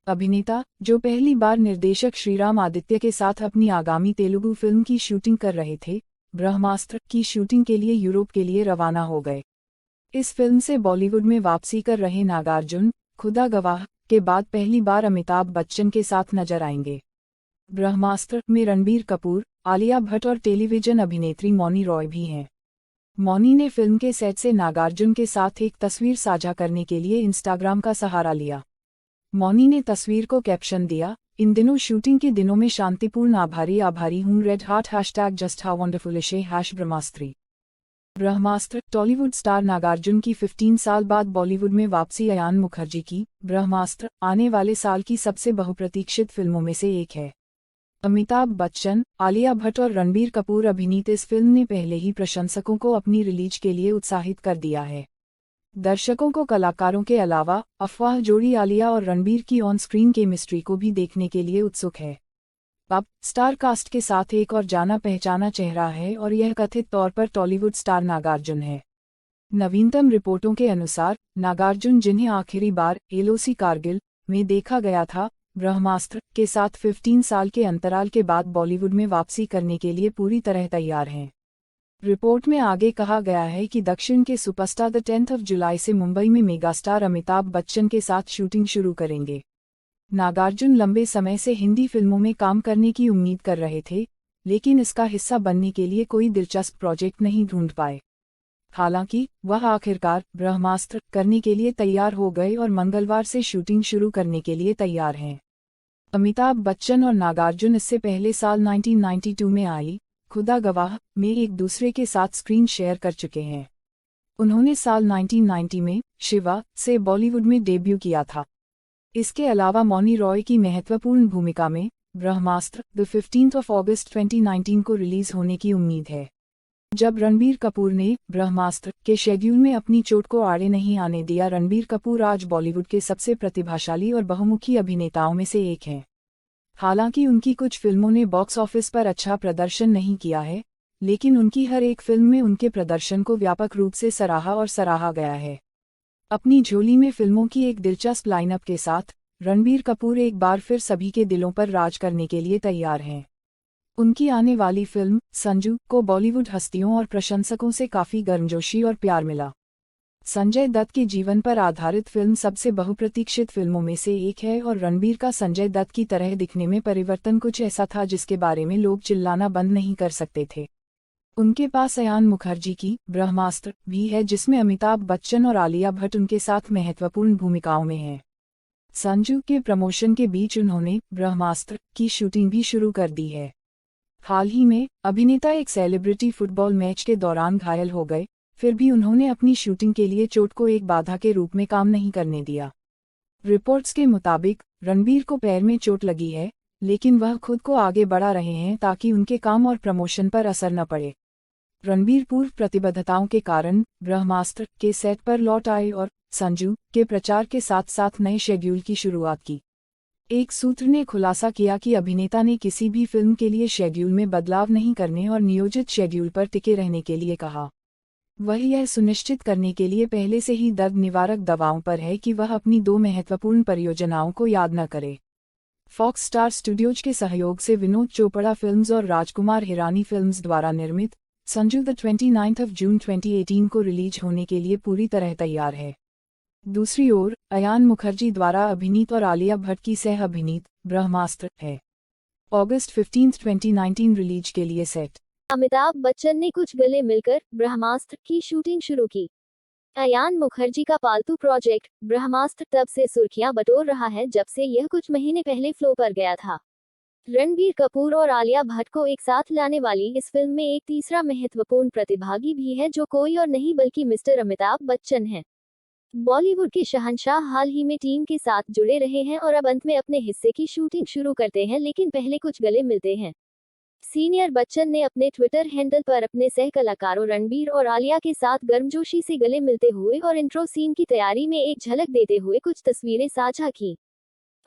अभिनेता, जो पहली बार निर्देशक श्रीराम आदित्य के साथ अपनी आगामी तेलुगु फिल्म की शूटिंग कर रहे थे, ब्रह्मास्त्र की शूटिंग के लिए यूरोप के लिए रवाना हो गए। इस फिल्म से बॉलीवुड में वापसी कर रहे नागार्जुन, खुदा गवाह के बाद पहली बार अमिताभ बच्चन के साथ नजर आएंगे। ब्रह्मास्त्र में रणबीर कपूर, आलिया भट्ट और टेलीविजन अभिनेत्री मौनी रॉय भी हैं। मौनी ने फिल्म के सेट से नागार्जुन के साथ एक तस्वीर साझा करने के लिए इंस्टाग्राम का सहारा लिया। मौनी ने तस्वीर को कैप्शन दिया, इन दिनों शूटिंग के दिनों में शांतिपूर्ण आभारी हूँ red heart #just how wonderful #ब्रह्मास्त्री। ब्रह्मास्त्र टॉलीवुड स्टार नागार्जुन की 15 साल बाद बॉलीवुड में वापसी। अयान मुखर्जी की ब्रह्मास्त्र आने वाले साल की सबसे बहुप्रतीक्षित फिल्मों में से एक है। अमिताभ बच्चन, आलिया भट्ट और रणबीर कपूर अभिनीत इस फिल्म ने पहले ही प्रशंसकों को अपनी रिलीज के लिए उत्साहित कर दिया है। दर्शकों को कलाकारों के अलावा अफवाह जोड़ी आलिया और रणबीर की ऑन स्क्रीन केमिस्ट्री को भी देखने के लिए उत्सुक है। अब स्टार कास्ट के साथ एक और जाना पहचाना चेहरा है और यह कथित तौर पर टॉलीवुड स्टार नागार्जुन है। नवीनतम रिपोर्टों के अनुसार नागार्जुन, जिन्हें आखिरी बार एलओसी कारगिल में देखा गया था, ब्रह्मास्त्र के साथ 15 साल के अंतराल के बाद बॉलीवुड में वापसी करने के लिए पूरी तरह तैयार हैं। रिपोर्ट में आगे कहा गया है कि दक्षिण के सुपरस्टार 10 जुलाई से मुंबई में मेगास्टार अमिताभ बच्चन के साथ शूटिंग शुरू करेंगे। नागार्जुन लंबे समय से हिंदी फिल्मों में काम करने की उम्मीद कर रहे थे, लेकिन इसका हिस्सा बनने के लिए कोई दिलचस्प प्रोजेक्ट नहीं ढूंढ पाए। हालांकि वह आखिरकार ब्रह्मास्त्र करने के लिए तैयार हो गए और मंगलवार से शूटिंग शुरू करने के लिए तैयार हैं। अमिताभ बच्चन और नागार्जुन इससे पहले साल 1992 में आई खुदा गवाह में एक दूसरे के साथ स्क्रीन शेयर कर चुके हैं। उन्होंने साल 1990 में शिवा से बॉलीवुड में डेब्यू किया था। इसके अलावा मौनी रॉय की महत्वपूर्ण भूमिका में ब्रह्मास्त्र 15 अगस्त 2019 को रिलीज होने की उम्मीद है। जब रणबीर कपूर ने ब्रह्मास्त्र के शेड्यूल में अपनी चोट को आड़े नहीं आने दिया। रणबीर कपूर आज बॉलीवुड के सबसे प्रतिभाशाली और बहुमुखी अभिनेताओं में से एक हैं। हालांकि उनकी कुछ फिल्मों ने बॉक्स ऑफिस पर अच्छा प्रदर्शन नहीं किया है, लेकिन उनकी हर एक फिल्म में उनके प्रदर्शन को व्यापक रूप से सराहा गया है। अपनी झोली में फिल्मों की एक दिलचस्प लाइनअप के साथ रणबीर कपूर एक बार फिर सभी के दिलों पर राज करने के लिए तैयार हैं। उनकी आने वाली फिल्म संजू को बॉलीवुड हस्तियों और प्रशंसकों से काफी गर्मजोशी और प्यार मिला। संजय दत्त के जीवन पर आधारित फिल्म सबसे बहुप्रतीक्षित फिल्मों में से एक है और रणबीर का संजय दत्त की तरह दिखने में परिवर्तन कुछ ऐसा था जिसके बारे में लोग चिल्लाना बंद नहीं कर सकते थे। उनके पास अयान मुखर्जी की ब्रह्मास्त्र भी है, जिसमें अमिताभ बच्चन और आलिया भट्ट उनके साथ महत्वपूर्ण भूमिकाओं में हैं। संजू के प्रमोशन के बीच उन्होंने ब्रह्मास्त्र की शूटिंग भी शुरू कर दी है। हाल ही में अभिनेता एक सेलिब्रिटी फुटबॉल मैच के दौरान घायल हो गए, फिर भी उन्होंने अपनी शूटिंग के लिए चोट को एक बाधा के रूप में काम नहीं करने दिया। रिपोर्ट्स के मुताबिक रणबीर को पैर में चोट लगी है, लेकिन वह खुद को आगे बढ़ा रहे हैं ताकि उनके काम और प्रमोशन पर असर न पड़े। रणबीर पूर्व प्रतिबद्धताओं के कारण ब्रह्मास्त्र के सेट पर लौट आए और संजू के प्रचार के साथ साथ नए शेड्यूल की शुरुआत की। एक सूत्र ने खुलासा किया कि अभिनेता ने किसी भी फिल्म के लिए शेड्यूल में बदलाव नहीं करने और नियोजित शेड्यूल पर टिके रहने के लिए कहा। वह यह सुनिश्चित करने के लिए पहले से ही दर्द निवारक दवाओं पर है कि वह अपनी 2 महत्वपूर्ण परियोजनाओं को याद न करे। फॉक्स स्टार स्टूडियोज के सहयोग से विनोद चोपड़ा फिल्म्स और राजकुमार हिरानी फिल्म्स द्वारा निर्मित संजू द 29 जून 2018 को रिलीज होने के लिए पूरी तरह तैयार है। दूसरी ओर अयान मुखर्जी द्वारा अभिनीत और आलिया भट्ट की सह अभिनीत ब्रह्मास्त्र है अगस्त 15, 2019 रिलीज के लिए सेट। अमिताभ बच्चन ने कुछ गले मिलकर ब्रह्मास्त्र की शूटिंग शुरू की। अयान मुखर्जी का पालतू प्रोजेक्ट ब्रह्मास्त्र तब से सुर्खियां बटोर रहा है जब से यह कुछ महीने पहले फ्लो पर गया था। रणबीर कपूर और आलिया भट्ट को एक साथ लाने वाली इस फिल्म में एक तीसरा महत्वपूर्ण प्रतिभागी भी है, जो कोई और नहीं बल्कि मिस्टर अमिताभ बच्चन हैं। बॉलीवुड के शहंशाह हाल ही में टीम के साथ जुड़े रहे हैं और अब अंत में अपने हिस्से की शूटिंग शुरू करते हैं, लेकिन पहले कुछ गले मिलते हैं। सीनियर बच्चन ने अपने ट्विटर हैंडल पर अपने सह कलाकारों रणबीर और आलिया के साथ गर्मजोशी से गले मिलते हुए और इंट्रो सीन की तैयारी में एक झलक देते हुए कुछ तस्वीरें साझा की।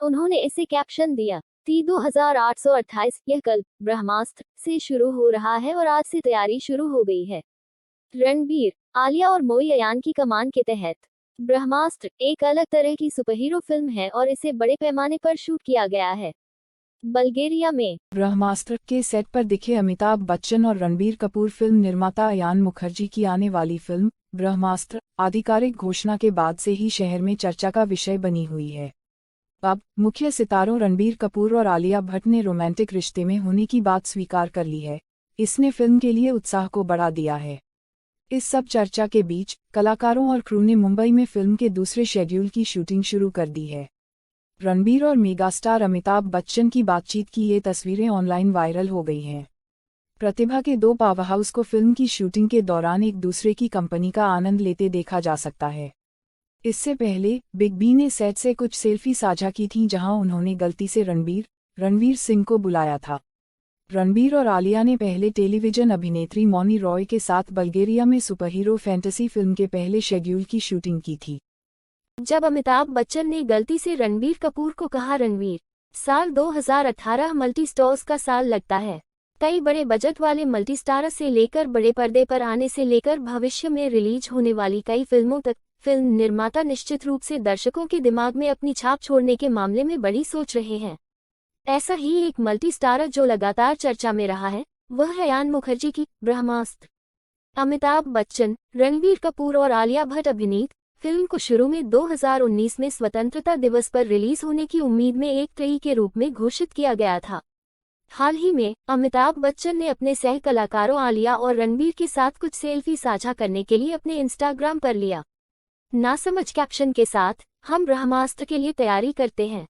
उन्होंने इसे कैप्शन दिया, 2828 यह कल ब्रह्मास्त्र से शुरू हो रहा है और आज से तैयारी शुरू हो गई है। रणबीर, आलिया और मोई अयान की कमान के तहत ब्रह्मास्त्र एक अलग तरह की सुपरहीरो फिल्म है और इसे बड़े पैमाने पर शूट किया गया है। बल्गेरिया में ब्रह्मास्त्र के सेट पर दिखे अमिताभ बच्चन और रणबीर कपूर फिल्म निर्माता अयान मुखर्जी की आने वाली फिल्म ब्रह्मास्त्र आधिकारिक घोषणा के बाद से ही शहर में चर्चा का विषय बनी हुई है। अब मुख्य सितारों रणबीर कपूर और आलिया भट्ट ने रोमांटिक रिश्ते में होने की बात स्वीकार कर ली है। इसने फिल्म के लिए उत्साह को बढ़ा दिया है। इस सब चर्चा के बीच कलाकारों और क्रू ने मुंबई में फिल्म के दूसरे शेड्यूल की शूटिंग शुरू कर दी है। रणबीर और मेगास्टार अमिताभ बच्चन की बातचीत की ये तस्वीरें ऑनलाइन वायरल हो गई हैं। प्रतिभा के 2 पावरहाउस को फिल्म की शूटिंग के दौरान एक दूसरे की कंपनी का आनंद लेते देखा जा सकता है। इससे पहले बिग बी ने सेट से कुछ सेल्फी साझा की थीं, जहां उन्होंने गलती से रणवीर सिंह को बुलाया था। रणबीर और आलिया ने पहले टेलीविजन अभिनेत्री मौनी रॉय के साथ बल्गेरिया में सुपरहीरो फैंटेसी फिल्म के पहले शेड्यूल की शूटिंग की थी। जब अमिताभ बच्चन ने गलती से रणबीर कपूर को कहा रणवीर, साल 2018 मल्टी स्टार्स का साल लगता है। कई बड़े बजट वाले मल्टी स्टारर से लेकर बड़े पर्दे पर आने से लेकर भविष्य में रिलीज होने वाली कई फिल्मों तक, फिल्म निर्माता निश्चित रूप से दर्शकों के दिमाग में अपनी छाप छोड़ने के मामले में बड़ी सोच रहे हैं। ऐसा ही एक मल्टी स्टारर जो लगातार चर्चा में रहा है, वह है अयान मुखर्जी की ब्रह्मास्त्र। अमिताभ बच्चन, रणबीर कपूर और आलिया भट्ट अभिनीत फिल्म को शुरू में 2019 में स्वतंत्रता दिवस पर रिलीज होने की उम्मीद में एक ट्रेलर के रूप में घोषित किया गया था। हाल ही में अमिताभ बच्चन ने अपने सह कलाकारों आलिया और रणबीर के साथ कुछ सेल्फी साझा करने के लिए अपने इंस्टाग्राम पर लिया। नासमझ कैप्शन के साथ, हम ब्रह्मास्त्र के लिए तैयारी करते हैं।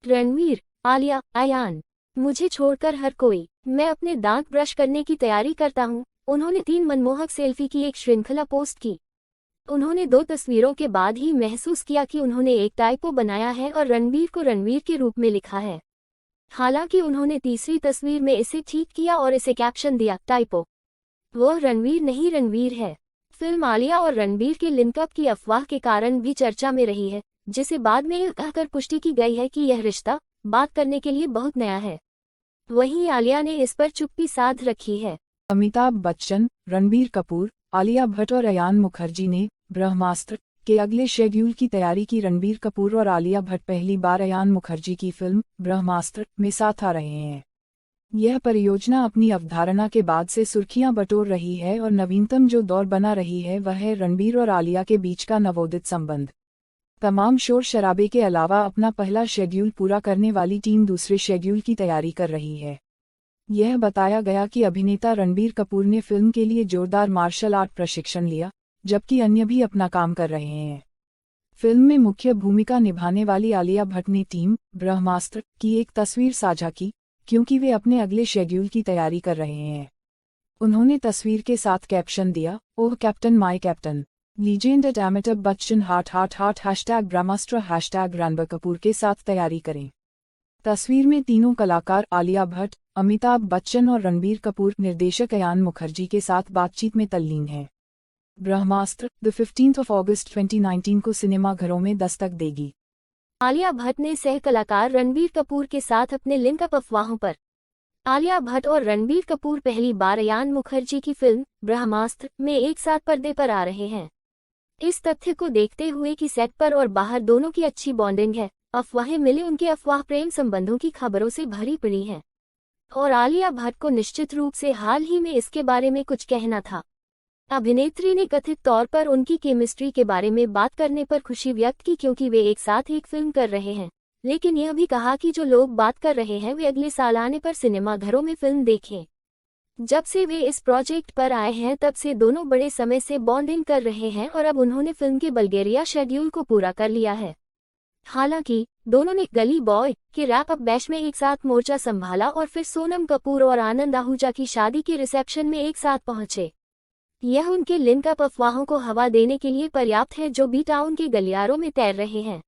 रणबीर, आलिया, अयान, मुझे छोड़कर हर कोई, मैं अपने दांत ब्रश करने की तैयारी करता हूँ। उन्होंने 3 मनमोहक सेल्फी की एक श्रृंखला पोस्ट की। उन्होंने 2 तस्वीरों के बाद ही महसूस किया कि उन्होंने एक टाइपो बनाया है और रणबीर को रणवीर के रूप में लिखा है। हालांकि उन्होंने तीसरी तस्वीर में इसे ठीक किया और इसे कैप्शन दिया, टाइपो। वह रणवीर नहीं रणवीर है। फिल्म आलिया और रणबीर के लिंकअप की अफवाह के कारण भी चर्चा में रही है, जिसे बाद में यह कहकर पुष्टि की गई है कि यह रिश्ता बात करने के लिए बहुत नया है। वहीं आलिया ने इस पर चुप्पी साध रखी है। अमिताभ बच्चन, रणबीर कपूर, आलिया भट्ट और अयान मुखर्जी ने ब्रह्मास्त्र के अगले शेड्यूल की तैयारी की। रणबीर कपूर और आलिया भट्ट पहली बार अयान मुखर्जी की फिल्म ब्रह्मास्त्र में साथ आ रहे हैं। यह परियोजना अपनी अवधारणा के बाद से सुर्खियां बटोर रही है और नवीनतम जो दौर बना रही है वह है रणबीर और आलिया के बीच का नवोदित संबंध। तमाम शोर शराबे के अलावा अपना पहला शेड्यूल पूरा करने वाली टीम दूसरे शेड्यूल की तैयारी कर रही है। यह बताया गया कि अभिनेता रणबीर कपूर ने फिल्म के लिए जोरदार मार्शल आर्ट प्रशिक्षण लिया, जबकि अन्य भी अपना काम कर रहे हैं। फिल्म में मुख्य भूमिका निभाने वाली आलिया भट्ट ने टीम ब्रह्मास्त्र की एक तस्वीर साझा की, क्योंकि वे अपने अगले शेड्यूल की तैयारी कर रहे हैं। उन्होंने तस्वीर के साथ कैप्शन दिया, oh captain my captain, legend at Amitabh Bachchan ####, #Brahmastra #Ranbir Kapoor के साथ तैयारी करें। तस्वीर में तीनों कलाकार आलिया भट्ट, अमिताभ बच्चन और रणबीर कपूर निर्देशक अयान मुखर्जी के साथ बातचीत में तल्लीन है। ब्रह्मास्त्र 15 अगस्त 2019 को सिनेमाघरों में दस्तक देगी। आलिया भट्ट ने सह कलाकार रणबीर कपूर के साथ अपने लिंकअप अफवाहों पर। आलिया भट्ट और रणबीर कपूर पहली बार अयान मुखर्जी की फिल्म ब्रह्मास्त्र में एक साथ पर्दे पर आ रहे हैं। इस तथ्य को देखते हुए कि सेट पर और बाहर दोनों की अच्छी बॉन्डिंग है, अफवाहें मिले उनके अफवाह प्रेम संबंधों की खबरों से भरी पड़ी हैं। और आलिया भट्ट को निश्चित रूप से हाल ही में इसके बारे में कुछ कहना था। अभिनेत्री ने कथित तौर पर उनकी केमिस्ट्री के बारे में बात करने पर खुशी व्यक्त की, क्योंकि वे एक साथ एक फिल्म कर रहे हैं, लेकिन यह भी कहा कि जो लोग बात कर रहे हैं वे अगले साल आने पर सिनेमाघरों में फिल्म देखें। जब से वे इस प्रोजेक्ट पर आए हैं तब से दोनों बड़े समय से बॉन्डिंग कर रहे हैं और अब उन्होंने फिल्म के बल्गेरिया शेड्यूल को पूरा कर लिया है। हालांकि दोनों ने गली बॉय के रैप अप बैश में एक साथ मोर्चा संभाला और फिर सोनम कपूर और आनंद आहूजा की शादी के रिसेप्शन में एक साथ पहुंचे। यह उनके लिंकअप अफवाहों को हवा देने के लिए पर्याप्त है जो बी टाउन के गलियारों में तैर रहे हैं।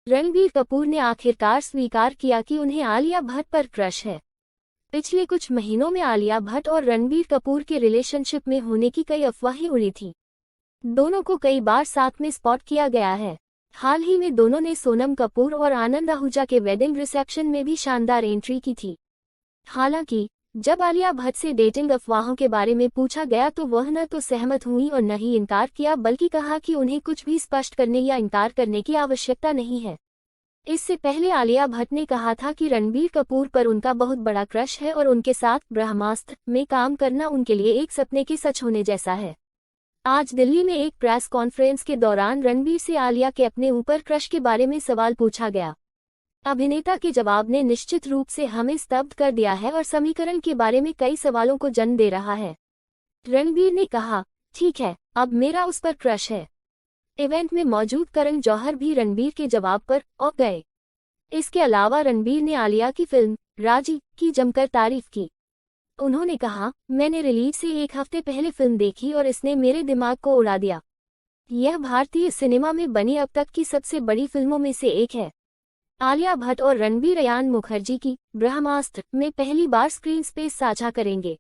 रणबीर कपूर ने आखिरकार स्वीकार किया कि उन्हें आलिया भट्ट पर क्रश है। पिछले कुछ महीनों में आलिया भट्ट और रणबीर कपूर के रिलेशनशिप में होने की कई अफवाहें उड़ी थी। दोनों को कई बार साथ में स्पॉट किया गया है। हाल ही में दोनों ने सोनम कपूर और आनंद आहूजा के वेडिंग रिसेप्शन में भी शानदार एंट्री की थी। हालांकि जब आलिया भट्ट से डेटिंग अफवाहों के बारे में पूछा गया तो वह न तो सहमत हुई और न ही इनकार किया, बल्कि कहा कि उन्हें कुछ भी स्पष्ट करने या इनकार करने की आवश्यकता नहीं है। इससे पहले आलिया भट्ट ने कहा था कि रणबीर कपूर पर उनका बहुत बड़ा क्रश है और उनके साथ ब्रह्मास्त्र में काम करना उनके लिए एक सपने के सच होने जैसा है। आज दिल्ली में एक प्रेस कॉन्फ्रेंस के दौरान रणबीर से आलिया के अपने ऊपर क्रश के बारे में सवाल पूछा गया। अभिनेता के जवाब ने निश्चित रूप से हमें स्तब्ध कर दिया है और समीकरण के बारे में कई सवालों को जन्म दे रहा है। रणबीर ने कहा, ठीक है, अब मेरा उस पर क्रश है। इवेंट में मौजूद करण जौहर भी रणबीर के जवाब पर औ गए। इसके अलावा रणबीर ने आलिया की फिल्म राजी की जमकर तारीफ की। उन्होंने कहा, मैंने रिलीज से एक हफ्ते पहले फिल्म देखी और इसने मेरे दिमाग को उड़ा दिया। यह भारतीय सिनेमा में बनी अब तक की सबसे बड़ी फिल्मों में से एक है। आलिया भट्ट और रणबीर अयान मुखर्जी की ब्रह्मास्त्र में पहली बार स्क्रीन स्पेस साझा करेंगे।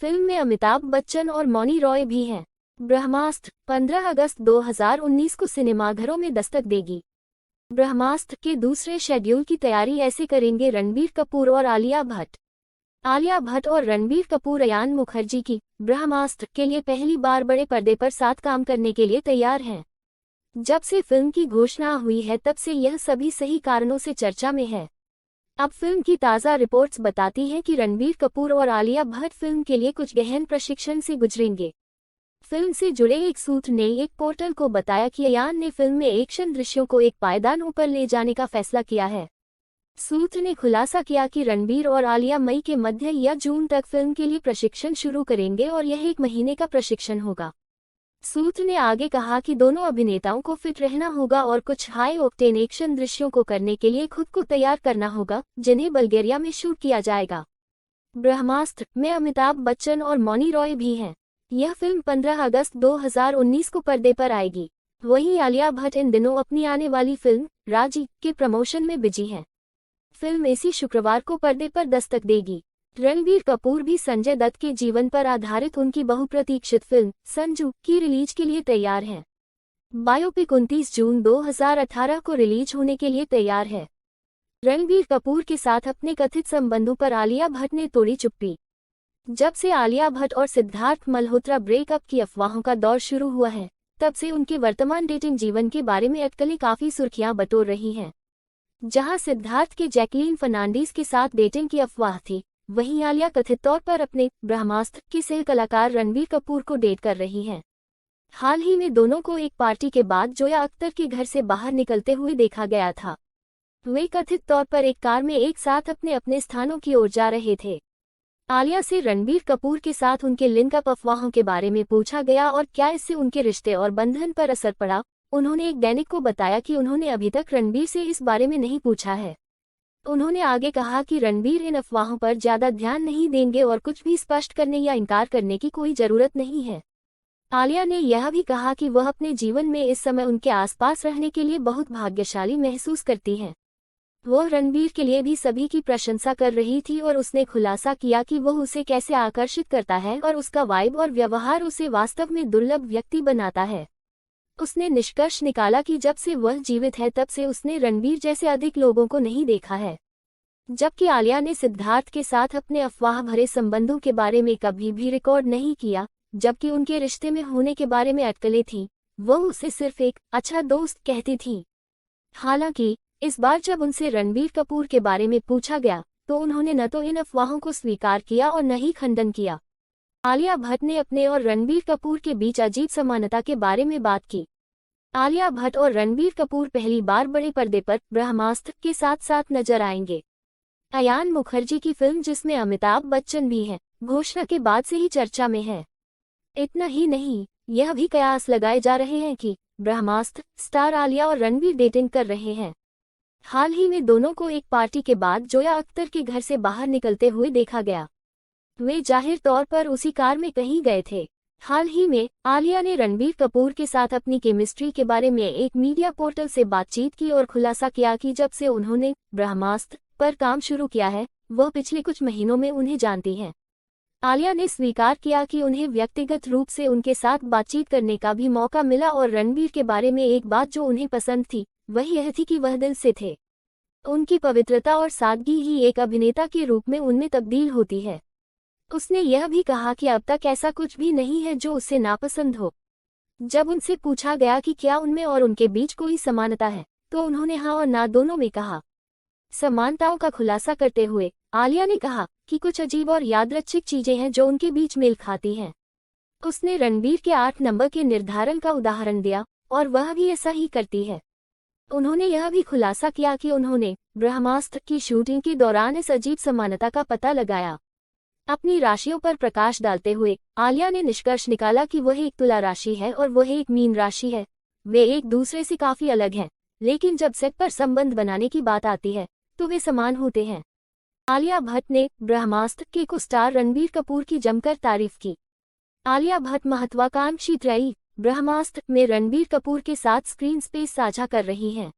फिल्म में अमिताभ बच्चन और मौनी रॉय भी हैं। ब्रह्मास्त्र 15 अगस्त 2019 को सिनेमाघरों में दस्तक देगी। ब्रह्मास्त्र के दूसरे शेड्यूल की तैयारी ऐसे करेंगे रणबीर कपूर और आलिया भट्ट। आलिया भट्ट और रणबीर कपूर अयान मुखर्जी की ब्रह्मास्त्र के लिए पहली बार बड़े पर्दे पर साथ काम करने के लिए तैयार हैं। जब से फिल्म की घोषणा हुई है तब से यह सभी सही कारणों से चर्चा में है। अब फिल्म की ताज़ा रिपोर्ट्स बताती हैं कि रणबीर कपूर और आलिया भट्ट फिल्म के लिए कुछ गहन प्रशिक्षण से गुजरेंगे। फिल्म से जुड़े एक सूत्र ने एक पोर्टल को बताया कि अयान ने फिल्म में एक्शन दृश्यों को एक पायदान ऊपर ले जाने का फैसला किया है। सूत्र ने खुलासा किया कि रणबीर और आलिया मई के मध्य या जून तक फिल्म के लिए प्रशिक्षण शुरू करेंगे और यह 1 महीने का प्रशिक्षण होगा। सूत्र ने आगे कहा कि दोनों अभिनेताओं को फिट रहना होगा और कुछ हाई ऑक्टेन एक्शन दृश्यों को करने के लिए खुद को तैयार करना होगा, जिन्हें बल्गेरिया में शूट किया जाएगा। ब्रह्मास्त्र में अमिताभ बच्चन और मौनी रॉय भी हैं। यह फिल्म 15 अगस्त 2019 को पर्दे पर आएगी। वहीं आलिया भट्ट इन दिनों अपनी आने वाली फिल्म राजी के प्रमोशन में बिजी हैं। फिल्म इसी शुक्रवार को पर्दे पर दस्तक देगी। रणबीर कपूर भी संजय दत्त के जीवन पर आधारित उनकी बहुप्रतीक्षित फिल्म संजू की रिलीज के लिए तैयार हैं। बायोपिक 29 जून 2018 को रिलीज होने के लिए तैयार है। रणबीर कपूर के साथ अपने कथित संबंधों पर आलिया भट्ट ने तोड़ी चुप्पी। जब से आलिया भट्ट और सिद्धार्थ मल्होत्रा ब्रेकअप की अफवाहों का दौर शुरू हुआ है, तब से उनके वर्तमान डेटिंग जीवन के बारे में अटकलें काफी सुर्खियां बटोर रही हैं। जहां सिद्धार्थ के जैकलीन फर्नांडीज के साथ डेटिंग की अफवाह थी, वहीं आलिया कथित तौर पर अपने ब्रह्मास्त्र के सह कलाकार रणबीर कपूर को डेट कर रही हैं। हाल ही में दोनों को एक पार्टी के बाद जोया अख्तर के घर से बाहर निकलते हुए देखा गया था। वे कथित तौर पर एक कार में एक साथ अपने अपने स्थानों की ओर जा रहे थे। आलिया से रणबीर कपूर के साथ उनके लिंकअप अफवाहों के बारे में पूछा गया और क्या इससे उनके रिश्ते और बंधन पर असर पड़ा। उन्होंने एक दैनिक को बताया कि उन्होंने अभी तक रणबीर से इस बारे में नहीं पूछा है। उन्होंने आगे कहा कि रणबीर इन अफवाहों पर ज्यादा ध्यान नहीं देंगे और कुछ भी स्पष्ट करने या इनकार करने की कोई जरूरत नहीं है। आलिया ने यह भी कहा कि वह अपने जीवन में इस समय उनके आसपास रहने के लिए बहुत भाग्यशाली महसूस करती हैं। वह रणबीर के लिए भी सभी की प्रशंसा कर रही थी और उसने खुलासा किया कि वह उसे कैसे आकर्षित करता है और उसका वाइब और व्यवहार उसे वास्तव में दुर्लभ व्यक्ति बनाता है। उसने निष्कर्ष निकाला कि जब से वह जीवित है तब से उसने रणबीर जैसे अधिक लोगों को नहीं देखा है। जबकि आलिया ने सिद्धार्थ के साथ अपने अफवाह भरे संबंधों के बारे में कभी भी रिकॉर्ड नहीं किया, जबकि उनके रिश्ते में होने के बारे में अटकलें थीं। वह उसे सिर्फ एक अच्छा दोस्त कहती थी। हालांकि इस बार जब उनसे रणबीर कपूर के बारे में पूछा गया, तो उन्होंने न तो इन अफवाहों को स्वीकार किया और न ही खंडन किया। आलिया भट्ट ने अपने और रणबीर कपूर के बीच अजीब समानता के बारे में बात की। आलिया भट्ट और रणबीर कपूर पहली बार बड़े पर्दे पर ब्रह्मास्त्र के साथ साथ नजर आएंगे। अयान मुखर्जी की फिल्म, जिसमें अमिताभ बच्चन भी हैं, घोषणा के बाद से ही चर्चा में है। इतना ही नहीं, यह भी कयास लगाए जा रहे हैं कि ब्रह्मास्त्र स्टार आलिया और रणबीर डेटिंग कर रहे हैं। हाल ही में दोनों को एक पार्टी के बाद जोया अख्तर के घर से बाहर निकलते हुए देखा गया। वे जाहिर तौर पर उसी कार में कहीं गए थे। हाल ही में आलिया ने रणबीर कपूर के साथ अपनी केमिस्ट्री के बारे में एक मीडिया पोर्टल से बातचीत की और खुलासा किया कि जब से उन्होंने ब्रह्मास्त्र पर काम शुरू किया है, वह पिछले कुछ महीनों में उन्हें जानती हैं। आलिया ने स्वीकार किया कि उन्हें व्यक्तिगत रूप से उनके साथ बातचीत करने का भी मौका मिला और रणबीर के बारे में एक बात जो उन्हें पसंद थी, वह यह थी कि वह दिल से थे। उनकी पवित्रता और सादगी ही एक अभिनेता के रूप में उनमें तब्दील होती है। उसने यह भी कहा कि अब तक ऐसा कुछ भी नहीं है जो उससे नापसंद हो। जब उनसे पूछा गया कि क्या उनमें और उनके बीच कोई समानता है, तो उन्होंने हाँ और ना दोनों में कहा। समानताओं का खुलासा करते हुए आलिया ने कहा कि कुछ अजीब और यादृच्छिक चीजें हैं जो उनके बीच मेल खाती हैं। उसने रणबीर के 8 नंबर के निर्धारण का उदाहरण दिया और वह भी ऐसा ही करती है। उन्होंने यह भी खुलासा किया कि उन्होंने ब्रह्मास्त्र की शूटिंग के दौरान इस अजीब समानता का पता लगाया। अपनी राशियों पर प्रकाश डालते हुए आलिया ने निष्कर्ष निकाला कि वह एक तुला राशि है और वह एक मीन राशि है। वे एक दूसरे से काफी अलग हैं, लेकिन जब सेट पर संबंध बनाने की बात आती है तो वे समान होते हैं। आलिया भट्ट ने ब्रह्मास्त्र के को स्टार रणबीर कपूर की जमकर तारीफ की। आलिया भट्ट महत्वाकांक्षी त्रयी ब्रह्मास्त्र में रणबीर कपूर के साथ स्क्रीन स्पेस साझा कर रही हैं।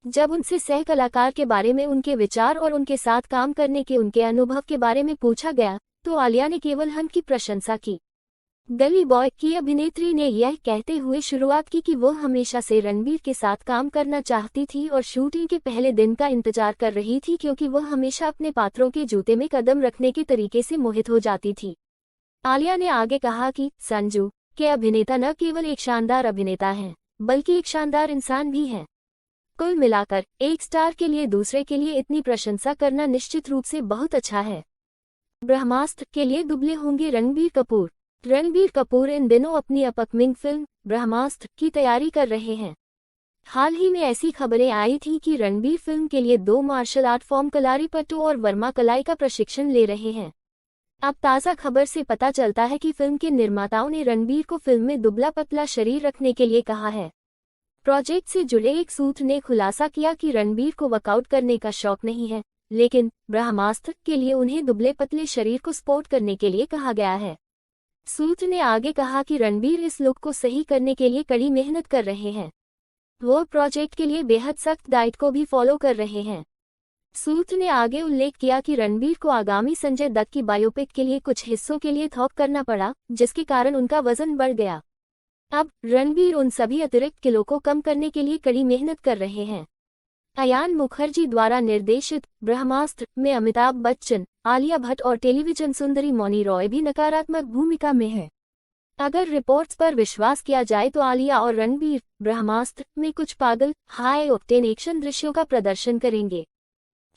जब उनसे सह कलाकार के बारे में उनके विचार और उनके साथ काम करने के उनके अनुभव के बारे में पूछा गया, तो आलिया ने केवल हम की प्रशंसा की। गली बॉय की अभिनेत्री ने यह कहते हुए शुरुआत की कि वह हमेशा से रणबीर के साथ काम करना चाहती थी और शूटिंग के पहले दिन का इंतजार कर रही थी, क्योंकि वह हमेशा अपने पात्रों के जूते में कदम रखने के तरीके से मोहित हो जाती थी। आलिया ने आगे कहा कि संजू के अभिनेता न केवल एक शानदार अभिनेता हैं, बल्कि एक शानदार इंसान भी हैं। कुल मिलाकर एक स्टार के लिए दूसरे के लिए इतनी प्रशंसा करना निश्चित रूप से बहुत अच्छा है। ब्रह्मास्त्र के लिए दुबले होंगे रणबीर कपूर। रणबीर कपूर इन दिनों अपनी अपकमिंग फिल्म ब्रह्मास्त्र की तैयारी कर रहे हैं। हाल ही में ऐसी खबरें आई थीं कि रणबीर फिल्म के लिए 2 मार्शल आर्ट फॉर्म कलारीपट्टू और वर्मा कलाई का प्रशिक्षण ले रहे हैं। अब ताज़ा खबर से पता चलता है कि फिल्म के निर्माताओं ने रणबीर को फिल्म में दुबला पतला शरीर रखने के लिए कहा है। प्रोजेक्ट से जुड़े एक सूत्र ने खुलासा किया कि रणबीर को वर्कआउट करने का शौक नहीं है, लेकिन ब्रह्मास्त्र के लिए उन्हें दुबले पतले शरीर को स्पोर्ट करने के लिए कहा गया है। सूत्र ने आगे कहा कि रणबीर इस लुक को सही करने के लिए कड़ी मेहनत कर रहे हैं। वो प्रोजेक्ट के लिए बेहद सख्त डाइट को भी फॉलो कर रहे हैं। सूत्र ने आगे उल्लेख किया कि रणबीर को आगामी संजय दत्त की बायोपिक के लिए कुछ हिस्सों के लिए थोक करना पड़ा, जिसके कारण उनका वजन बढ़ गया। अब रणबीर उन सभी अतिरिक्त किलो को कम करने के लिए कड़ी मेहनत कर रहे हैं। अयान मुखर्जी द्वारा निर्देशित ब्रह्मास्त्र में अमिताभ बच्चन, आलिया भट्ट और टेलीविजन सुंदरी मौनी रॉय भी नकारात्मक भूमिका में है। अगर रिपोर्ट्स पर विश्वास किया जाए तो आलिया और रणबीर ब्रह्मास्त्र में कुछ पागल हाई ऑक्टेन एक्शन दृश्यों का प्रदर्शन करेंगे।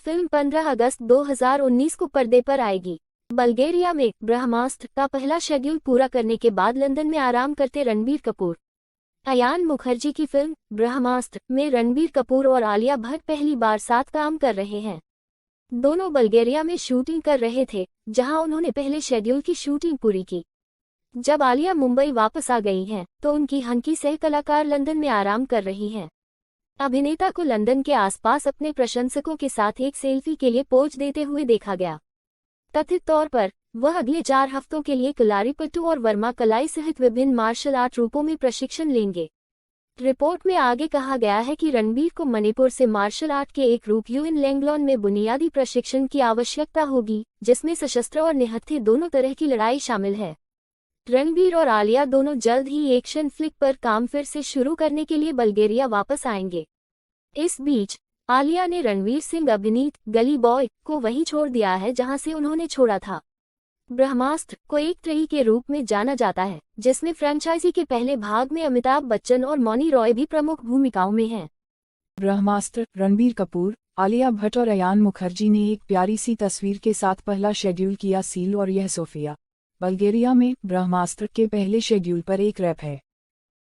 फिल्म 15 अगस्त 2019 को पर्दे पर आएगी। बल्गेरिया में ब्रह्मास्त्र का पहला शेड्यूल पूरा करने के बाद लंदन में आराम करते रणबीर कपूर। अयान मुखर्जी की फिल्म ब्रह्मास्त्र में रणबीर कपूर और आलिया भट्ट पहली बार साथ काम कर रहे हैं। दोनों बल्गेरिया में शूटिंग कर रहे थे, जहां उन्होंने पहले शेड्यूल की शूटिंग पूरी की। जब आलिया मुंबई वापस आ गई हैं, तो उनकी हंकी सह कलाकार लंदन में आराम कर रही हैं। अभिनेता को लंदन के आसपास अपने प्रशंसकों के साथ एक सेल्फी के लिए पोज देते हुए देखा गया। कथित तौर पर वह अगले 4 हफ्तों के लिए कलारीपट्टू और वर्मा कलाई सहित विभिन्न मार्शल आर्ट रूपों में प्रशिक्षण लेंगे। रिपोर्ट में आगे कहा गया है कि रणबीर को मणिपुर से मार्शल आर्ट के एक रूप यूइन लैंगलोन में बुनियादी प्रशिक्षण की आवश्यकता होगी, जिसमें सशस्त्र और निहत्थे दोनों तरह की लड़ाई शामिल है। रणबीर और आलिया दोनों जल्द ही एक्शन फ्लिक पर काम फिर से शुरू करने के लिए बल्गेरिया वापस आएंगे। इस बीच आलिया ने रणवीर सिंह अभिनीत गली बॉय को वहीं छोड़ दिया है जहां से उन्होंने छोड़ा था। ब्रह्मास्त्र को एक त्रयी के रूप में जाना जाता है, जिसमें फ्रेंचाइजी के पहले भाग में अमिताभ बच्चन और मौनी रॉय भी प्रमुख भूमिकाओं में हैं। ब्रह्मास्त्र रणबीर कपूर, आलिया भट्ट और अयान मुखर्जी ने एक प्यारी सी तस्वीर के साथ पहला शेड्यूल किया सील, और यह सोफिया बल्गेरिया में ब्रह्मास्त्र के पहले शेड्यूल पर एक रैप है।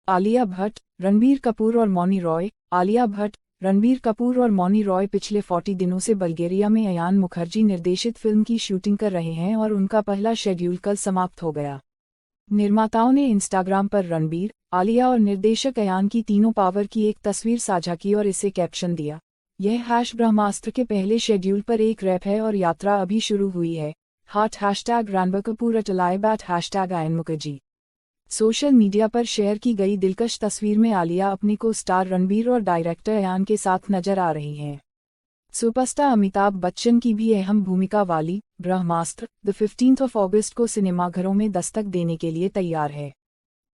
आलिया भट्ट, रणबीर कपूर और मौनी रॉय। आलिया भट्ट, रणबीर कपूर और मौनी रॉय पिछले 40 दिनों से बल्गेरिया में अयान मुखर्जी निर्देशित फिल्म की शूटिंग कर रहे हैं और उनका पहला शेड्यूल कल समाप्त हो गया। निर्माताओं ने इंस्टाग्राम पर रणबीर, आलिया और निर्देशक अयान की तीनों पावर की एक तस्वीर साझा की और इसे कैप्शन दिया, यह ब्रह्मास्त्र के पहले शेड्यूल पर एक रैप है और यात्रा अभी शुरू हुई है। #रणबीर कपूर @अयान मुखर्जी। सोशल मीडिया पर शेयर की गई दिलकश तस्वीर में आलिया अपनी को स्टार रणबीर और डायरेक्टर अयान के साथ नजर आ रही हैं। सुपरस्टार अमिताभ बच्चन की भी अहम भूमिका वाली ब्रह्मास्त्र 15 अगस्त को सिनेमाघरों में दस्तक देने के लिए तैयार है।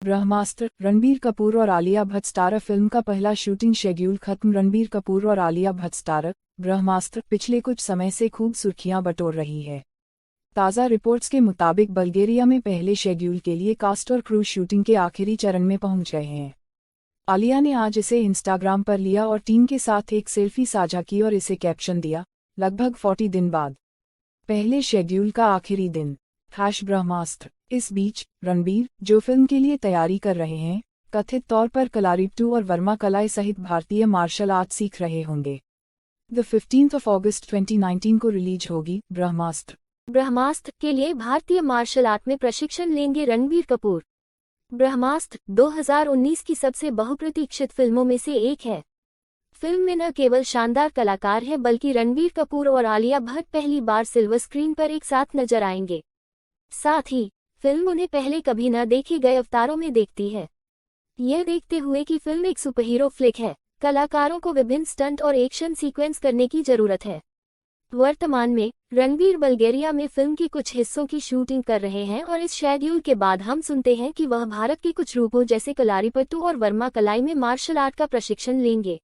ब्रह्मास्त्र, रणबीर कपूर और आलिया भट्ट स्टारर फिल्म का पहला शूटिंग शेड्यूल खत्म। रणबीर कपूर और आलिया भट्ट स्टारर ब्रह्मास्त्र पिछले कुछ समय से खूब सुर्खियां बटोर रही है। ताज़ा रिपोर्ट्स के मुताबिक बल्गेरिया में पहले शेड्यूल के लिए कास्ट और क्रू शूटिंग के आखिरी चरण में पहुंच गए हैं। आलिया ने आज इसे इंस्टाग्राम पर लिया और टीम के साथ एक सेल्फी साझा की और इसे कैप्शन दिया, लगभग 40 दिन बाद पहले शेड्यूल का आखिरी दिन ब्रह्मास्त्र। इस बीच रणबीर, जो फिल्म के लिए तैयारी कर रहे हैं, कथित तौर पर कलारीपट्टू और वर्मा कलाई सहित भारतीय मार्शल आर्ट सीख रहे होंगे। 15 अगस्त 2019 को रिलीज होगी ब्रह्मास्त्र। ब्रह्मास्त्र के लिए भारतीय मार्शल आर्ट में प्रशिक्षण लेंगे रणबीर कपूर। ब्रह्मास्त्र 2019 की सबसे बहुप्रतीक्षित फिल्मों में से एक है। फिल्म में न केवल शानदार कलाकार हैं बल्कि रणबीर कपूर और आलिया भट्ट पहली बार सिल्वर स्क्रीन पर एक साथ नजर आएंगे। साथ ही फिल्म उन्हें पहले कभी न देखे गए अवतारों में देखती है। यह देखते हुए कि फिल्म एक सुपरहीरो फ्लिक है, कलाकारों को विभिन्न स्टंट और एक्शन सीक्वेंस करने की जरूरत है। वर्तमान में रणबीर बल्गेरिया में फिल्म के कुछ हिस्सों की शूटिंग कर रहे हैं और इस शेड्यूल के बाद हम सुनते हैं कि वह भारत के कुछ रूपों जैसे कलारीपट्टू और वर्मा कलाई में मार्शल आर्ट का प्रशिक्षण लेंगे।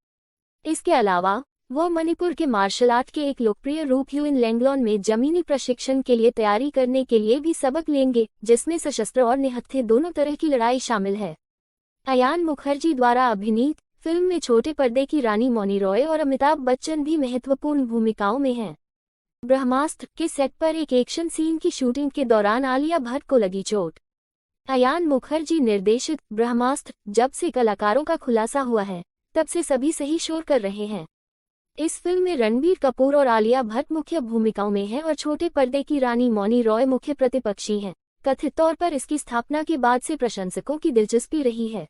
इसके अलावा वह मणिपुर के मार्शल आर्ट के एक लोकप्रिय रूप यूइन लैंगलोन में जमीनी प्रशिक्षण के लिए तैयारी करने के लिए भी सबक लेंगे, जिसमें सशस्त्र और निहत्थे दोनों तरह की लड़ाई शामिल है। अयान मुखर्जी द्वारा अभिनीत फिल्म में छोटे पर्दे की रानी मौनी रॉय और अमिताभ बच्चन भी महत्वपूर्ण भूमिकाओं में हैं। ब्रह्मास्त्र के सेट पर एक एक्शन सीन की शूटिंग के दौरान आलिया भट्ट को लगी चोट। अयान मुखर्जी निर्देशित ब्रह्मास्त्र जब से कलाकारों का खुलासा हुआ है, तब से सभी सही शोर कर रहे हैं। इस फिल्म में रणबीर कपूर और आलिया भट्ट मुख्य भूमिकाओं में हैं और छोटे पर्दे की रानी मौनी रॉय मुख्य प्रतिपक्षी हैं। कथित तौर पर इसकी स्थापना के बाद से प्रशंसकों की दिलचस्पी रही है।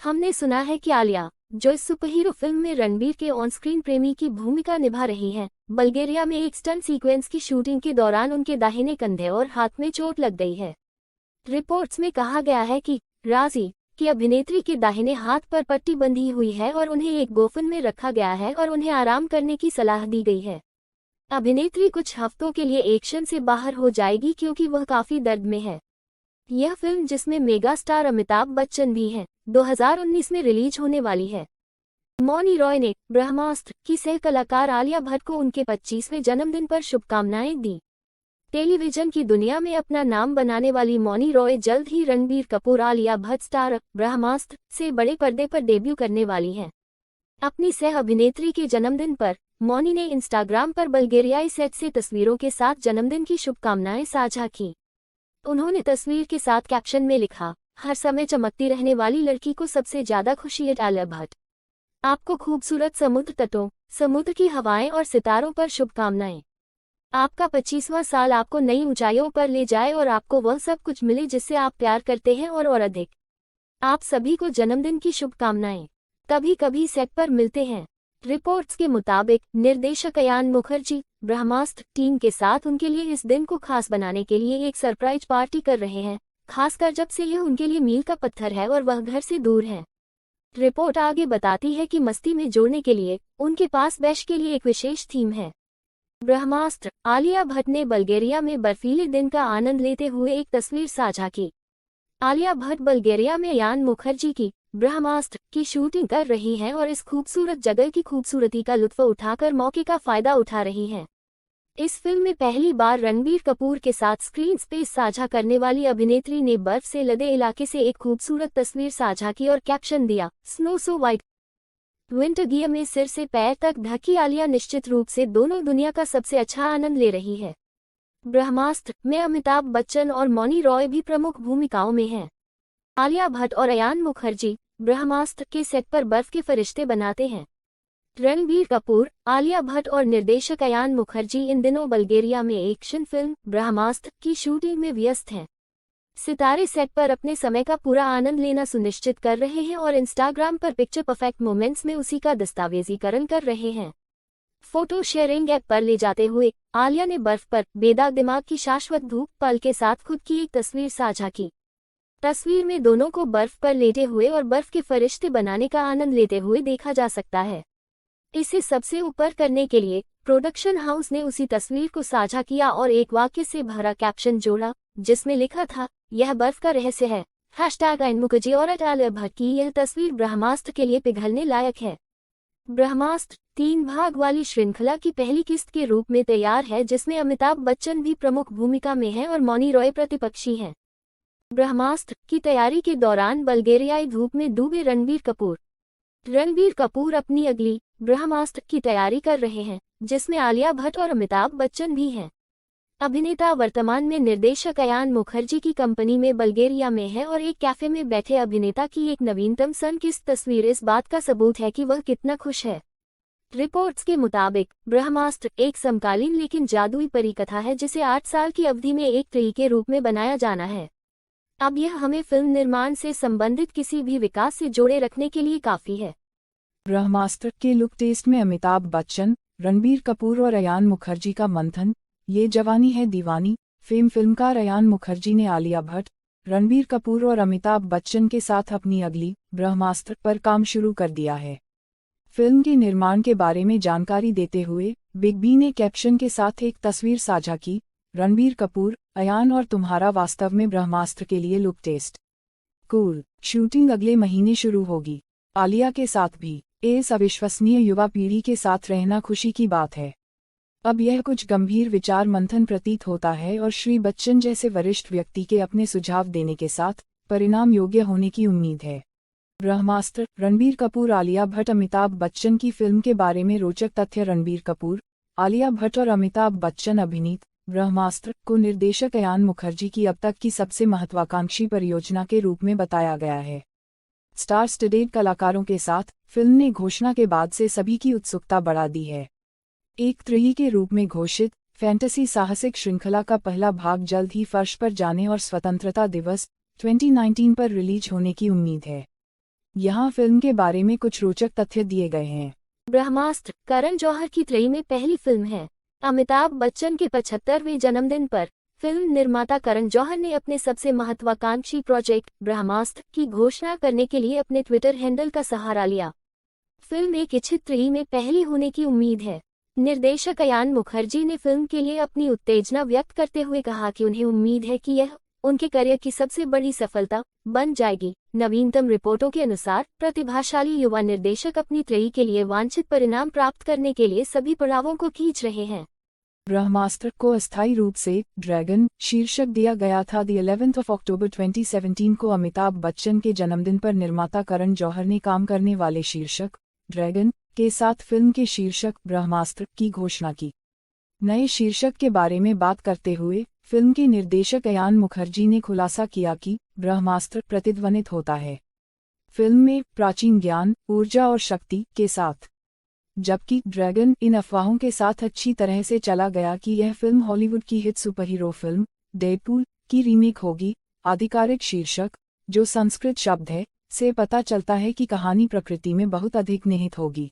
हमने सुना है कि आलिया, जो इस सुपरहीरो फिल्म में रणबीर के ऑन स्क्रीन प्रेमी की भूमिका निभा रही हैं, बल्गेरिया में एक स्टंट सीक्वेंस की शूटिंग के दौरान उनके दाहिने कंधे और हाथ में चोट लग गई है। रिपोर्ट्स में कहा गया है कि राजी की अभिनेत्री के दाहिने हाथ पर पट्टी बंधी हुई है और उन्हें एक गोफन में रखा गया है और उन्हें आराम करने की सलाह दी गई है। अभिनेत्री कुछ हफ्तों के लिए एक्शन से बाहर हो जाएगी क्योंकि वह काफी दर्द में है। यह फिल्म, जिसमें मेगा स्टार अमिताभ बच्चन भी हैं, 2019 में रिलीज होने वाली है। मौनी रॉय ने ब्रह्मास्त्र की सह कलाकार आलिया भट्ट को उनके 25वें जन्मदिन पर शुभकामनाएं दी। टेलीविजन की दुनिया में अपना नाम बनाने वाली मौनी रॉय जल्द ही रणबीर कपूर आलिया भट्ट स्टार ब्रह्मास्त्र से बड़े पर्दे पर डेब्यू करने वाली हैं। अपनी सह अभिनेत्री के जन्मदिन पर मौनी ने इंस्टाग्राम पर बल्गेरियाई सेट से तस्वीरों के साथ जन्मदिन की शुभकामनाएं साझा की। उन्होंने तस्वीर के साथ कैप्शन में लिखा, हर समय चमकती रहने वाली लड़की को सबसे ज्यादा खुशी है आलिया भट्ट। आपको खूबसूरत समुद्र तटों, समुद्र की हवाएं और सितारों पर शुभकामनाएं। आपका 25वां साल आपको नई ऊंचाइयों पर ले जाए और आपको वह सब कुछ मिले जिससे आप प्यार करते हैं और अधिक। आप सभी को जन्मदिन की शुभकामनाएं। कभी कभी सेट पर मिलते हैं। रिपोर्ट्स के मुताबिक निर्देशक अयान मुखर्जी ब्रह्मास्त्र टीम के साथ उनके लिए इस दिन को खास बनाने के लिए एक सरप्राइज पार्टी कर रहे हैं, खासकर जब से यह उनके लिए मील का पत्थर है और वह घर से दूर हैं। रिपोर्ट आगे बताती है कि मस्ती में जोड़ने के लिए उनके पास बैश के लिए एक विशेष थीम है। ब्रह्मास्त्र आलिया भट्ट ने बल्गेरिया में बर्फीले दिन का आनंद लेते हुए एक तस्वीर साझा की। आलिया भट्ट बल्गेरिया में अयान मुखर्जी की ब्रह्मास्त्र की शूटिंग कर रही हैं और इस खूबसूरत जगह की खूबसूरती का लुत्फ उठाकर मौके का फायदा उठा रही हैं। इस फिल्म में पहली बार रणबीर कपूर के साथ स्क्रीन स्पेस साझा करने वाली अभिनेत्री ने बर्फ से लदे इलाके से एक खूबसूरत तस्वीर साझा की और कैप्शन दिया, snow so white. Winter gear में सिर से पैर तक ढकी आलिया निश्चित रूप से दोनों दुनिया का सबसे अच्छा आनंद ले रही है। ब्रह्मास्त्र में अमिताभ बच्चन और मौनी रॉय भी प्रमुख भूमिकाओं में हैं। आलिया भट्ट और अयान मुखर्जी ब्रह्मास्त्र के सेट पर बर्फ के फरिश्ते बनाते हैं। रणबीर कपूर, आलिया भट्ट और निर्देशक अयान मुखर्जी इन दिनों बल्गेरिया में एक्शन फिल्म ब्रह्मास्त्र की शूटिंग में व्यस्त हैं। सितारे सेट पर अपने समय का पूरा आनंद लेना सुनिश्चित कर रहे हैं और इंस्टाग्राम पर पिक्चर परफेक्ट मोमेंट्स में उसी का दस्तावेजीकरण कर रहे हैं। फोटो शेयरिंग ऐप पर ले जाते हुए आलिया ने बर्फ पर बेदाग दिमाग की शाश्वत धूप पल के साथ खुद की एक तस्वीर साझा की। तस्वीर में दोनों को बर्फ पर लेटे हुए और बर्फ के फरिश्ते बनाने का आनंद लेते हुए देखा जा सकता है। इसे सबसे ऊपर करने के लिए प्रोडक्शन हाउस ने उसी तस्वीर को साझा किया और एक वाक्य से भरा कैप्शन जोड़ा, जिसमें लिखा था, यह बर्फ का रहस्य है। #अयान मुखर्जी और आलिया भट्ट की यह तस्वीर ब्रह्मास्त्र के लिए पिघलने लायक है। ब्रह्मास्त्र 3 भाग वाली श्रृंखला की पहली किस्त के रूप में तैयार है, जिसमें अमिताभ बच्चन भी प्रमुख भूमिका में हैं और मौनी रॉय प्रतिपक्षी हैं। ब्रह्मास्त्र की तैयारी के दौरान बल्गेरियाई धूप में डूबे रणबीर कपूर अपनी अगली ब्रह्मास्त्र की तैयारी कर रहे हैं, जिसमें आलिया भट्ट और अमिताभ बच्चन भी हैं। अभिनेता वर्तमान में निर्देशक अयान मुखर्जी की कंपनी में बल्गेरिया में है और एक कैफे में बैठे अभिनेता की एक नवीनतम सनकिस्ट तस्वीर इस बात का सबूत है कि वह कितना खुश है। रिपोर्ट्स के मुताबिक ब्रह्मास्त्र एक समकालीन लेकिन जादुई परिकथा है, जिसे 8 साल की अवधि में एक ट्री के रूप में बनाया जाना है। अब यह हमें फिल्म निर्माण से संबंधित किसी भी विकास से जोड़े रखने के लिए काफी है। ब्रह्मास्त्र के लुक टेस्ट में अमिताभ बच्चन, रणबीर कपूर और अयान मुखर्जी का मंथन। ये जवानी है दीवानी। फेम फिल्मकार अयान मुखर्जी ने आलिया भट्ट, रणबीर कपूर और अमिताभ बच्चन के साथ अपनी अगली ब्रह्मास्त्र पर काम शुरू कर दिया है। फिल्म के निर्माण के बारे में जानकारी देते हुए बिग बी ने कैप्शन के साथ एक तस्वीर साझा की, रणबीर कपूर, अयान और तुम्हारा वास्तव में ब्रह्मास्त्र के लिए लुक टेस्ट। कूल। शूटिंग अगले महीने शुरू होगी। आलिया के साथ भी। इस अविश्वसनीय युवा पीढ़ी के साथ रहना खुशी की बात है। अब यह कुछ गंभीर विचार मंथन प्रतीत होता है और श्री बच्चन जैसे वरिष्ठ व्यक्ति के अपने सुझाव देने के साथ परिणाम योग्य होने की उम्मीद है। ब्रह्मास्त्र, रणबीर कपूर आलिया भट्ट अमिताभ बच्चन की फिल्म के बारे में रोचक तथ्य। रणबीर कपूर, आलिया भट्ट और अमिताभ बच्चन अभिनीत ब्रह्मास्त्र को निर्देशक अयान मुखर्जी की अब तक की सबसे महत्वाकांक्षी परियोजना के रूप में बताया गया है। स्टार स्टडेड कलाकारों के साथ फिल्म ने घोषणा के बाद से सभी की उत्सुकता बढ़ा दी है। एक त्रिही के रूप में घोषित फैंटेसी साहसिक श्रृंखला का पहला भाग जल्द ही फर्श पर जाने और स्वतंत्रता दिवस 2019 पर रिलीज होने की उम्मीद है। यहाँ फिल्म के बारे में कुछ रोचक तथ्य दिए गए हैं। ब्रह्मास्त्र करण जौहर की त्रयी में पहली फिल्म है। अमिताभ बच्चन के 75वें जन्मदिन पर फिल्म निर्माता करण जौहर ने अपने सबसे महत्वाकांक्षी प्रोजेक्ट ब्रह्मास्त्र की घोषणा करने के लिए अपने ट्विटर हैंडल का सहारा लिया। फिल्म एक इच्छित त्रयी में पहली होने की उम्मीद है। निर्देशक अयान मुखर्जी ने फिल्म के लिए अपनी उत्तेजना व्यक्त करते हुए कहा कि उन्हें उम्मीद है कि यह उनके करियर की सबसे बड़ी सफलता बन जाएगी। नवीनतम रिपोर्टों के अनुसार प्रतिभाशाली युवा निर्देशक अपनी त्रयी के लिए वांछित परिणाम प्राप्त करने के लिए सभी पड़ावों को खींच रहे हैं। ब्रह्मास्त्र को अस्थायी रूप से ड्रैगन शीर्षक दिया गया था। द 11th अक्टूबर 2017 को अमिताभ बच्चन के जन्मदिन पर निर्माता करण जौहर ने काम करने वाले शीर्षक ड्रैगन के साथ फिल्म के शीर्षक ब्रह्मास्त्र की घोषणा की। नए शीर्षक के बारे में बात करते हुए फिल्म के निर्देशक अयान मुखर्जी ने खुलासा किया कि ब्रह्मास्त्र प्रतिध्वनित होता है फिल्म में प्राचीन ज्ञान, ऊर्जा और शक्ति के साथ, जबकि ड्रैगन इन अफवाहों के साथ अच्छी तरह से चला गया कि यह फिल्म हॉलीवुड की हिट सुपरहीरो फिल्म डेडपूल की रीमेक होगी। आधिकारिक शीर्षक, जो संस्कृत शब्द है, से पता चलता है कि कहानी प्रकृति में बहुत अधिक निहित होगी।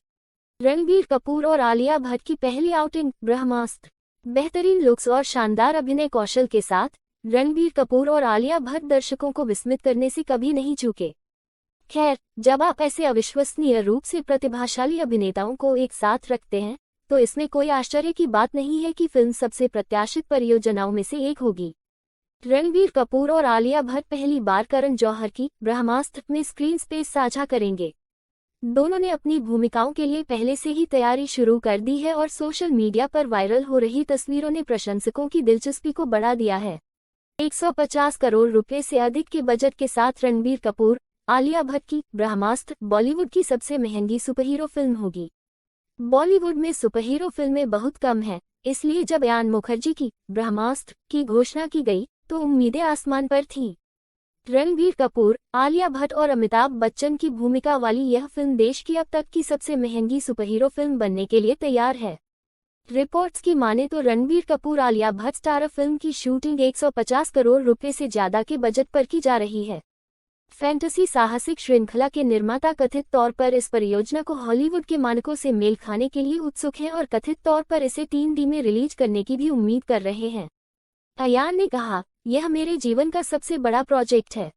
रणबीर कपूर और आलिया भट्ट की पहली आउटिंग ब्रह्मास्त्र। बेहतरीन लुक्स और शानदार अभिनय कौशल के साथ रणबीर कपूर और आलिया भट्ट दर्शकों को विस्मित करने से कभी नहीं चूके। खैर, जब आप ऐसे अविश्वसनीय रूप से प्रतिभाशाली अभिनेताओं को एक साथ रखते हैं, तो इसमें कोई आश्चर्य की बात नहीं है कि फिल्म सबसे प्रत्याशित परियोजनाओं में से एक होगी। रणबीर कपूर और आलिया भट्ट पहली बार करण जौहर की ब्रह्मास्त्र में स्क्रीन स्पेस साझा करेंगे। दोनों ने अपनी भूमिकाओं के लिए पहले से ही तैयारी शुरू कर दी है और सोशल मीडिया पर वायरल हो रही तस्वीरों ने प्रशंसकों की दिलचस्पी को बढ़ा दिया है। 150 करोड़ रुपए से अधिक के बजट के साथ रणबीर कपूर, आलिया भट्ट की ब्रह्मास्त्र बॉलीवुड की सबसे महंगी सुपरहीरो फिल्म होगी। बॉलीवुड में सुपरहीरो फिल्में बहुत कम हैं, इसलिए जब अयान मुखर्जी की ब्रह्मास्त्र की घोषणा की गई तो उम्मीदें आसमान पर थीं। रणबीर कपूर, आलिया भट्ट और अमिताभ बच्चन की भूमिका वाली यह फिल्म देश की अब तक की सबसे महंगी सुपरहीरो फिल्म बनने के लिए तैयार है। रिपोर्ट्स की माने तो रणबीर कपूर आलिया भट्ट स्टारर फिल्म की शूटिंग 150 करोड़ रुपए से ज्यादा के बजट पर की जा रही है। फैंटेसी साहसिक श्रृंखला के निर्माता कथित तौर पर इस परियोजना को हॉलीवुड के मानकों से मेल खाने के लिए उत्सुक हैं और कथित तौर पर इसे 3D में रिलीज करने की भी उम्मीद कर रहे हैं। अयान ने कहा, यह मेरे जीवन का सबसे बड़ा प्रोजेक्ट है।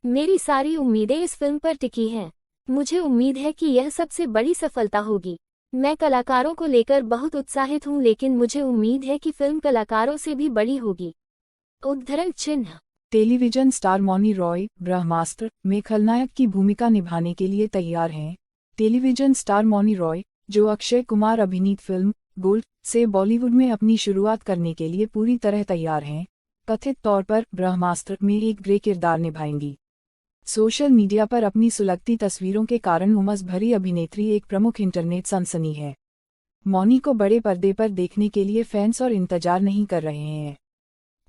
मेरी सारी उम्मीदें इस फिल्म पर टिकी हैं। मुझे उम्मीद है कि यह सबसे बड़ी सफलता होगी। मैं कलाकारों को लेकर बहुत उत्साहित हूं, लेकिन मुझे उम्मीद है कि फिल्म कलाकारों से भी बड़ी होगी। उद्धरण चिन्ह। टेलीविजन स्टार मौनी रॉय ब्रह्मास्त्र में खलनायक की भूमिका निभाने के लिए तैयार हैं। टेलीविजन स्टार मौनी रॉय, जो अक्षय कुमार अभिनीत फिल्म गोल्ड से बॉलीवुड में अपनी शुरुआत करने के लिए पूरी तरह तैयार हैं, कथित तौर पर ब्रह्मास्त्र में एक ग्रे किरदार निभाएंगी। सोशल मीडिया पर अपनी सुलगती तस्वीरों के कारण उमस भरी अभिनेत्री एक प्रमुख इंटरनेट सनसनी है। मौनी को बड़े पर्दे पर देखने के लिए फैंस और इंतजार नहीं कर रहे हैं।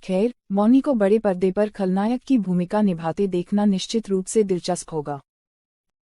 खैर, मौनी को बड़े पर्दे पर खलनायक की भूमिका निभाते देखना निश्चित रूप से दिलचस्प होगा।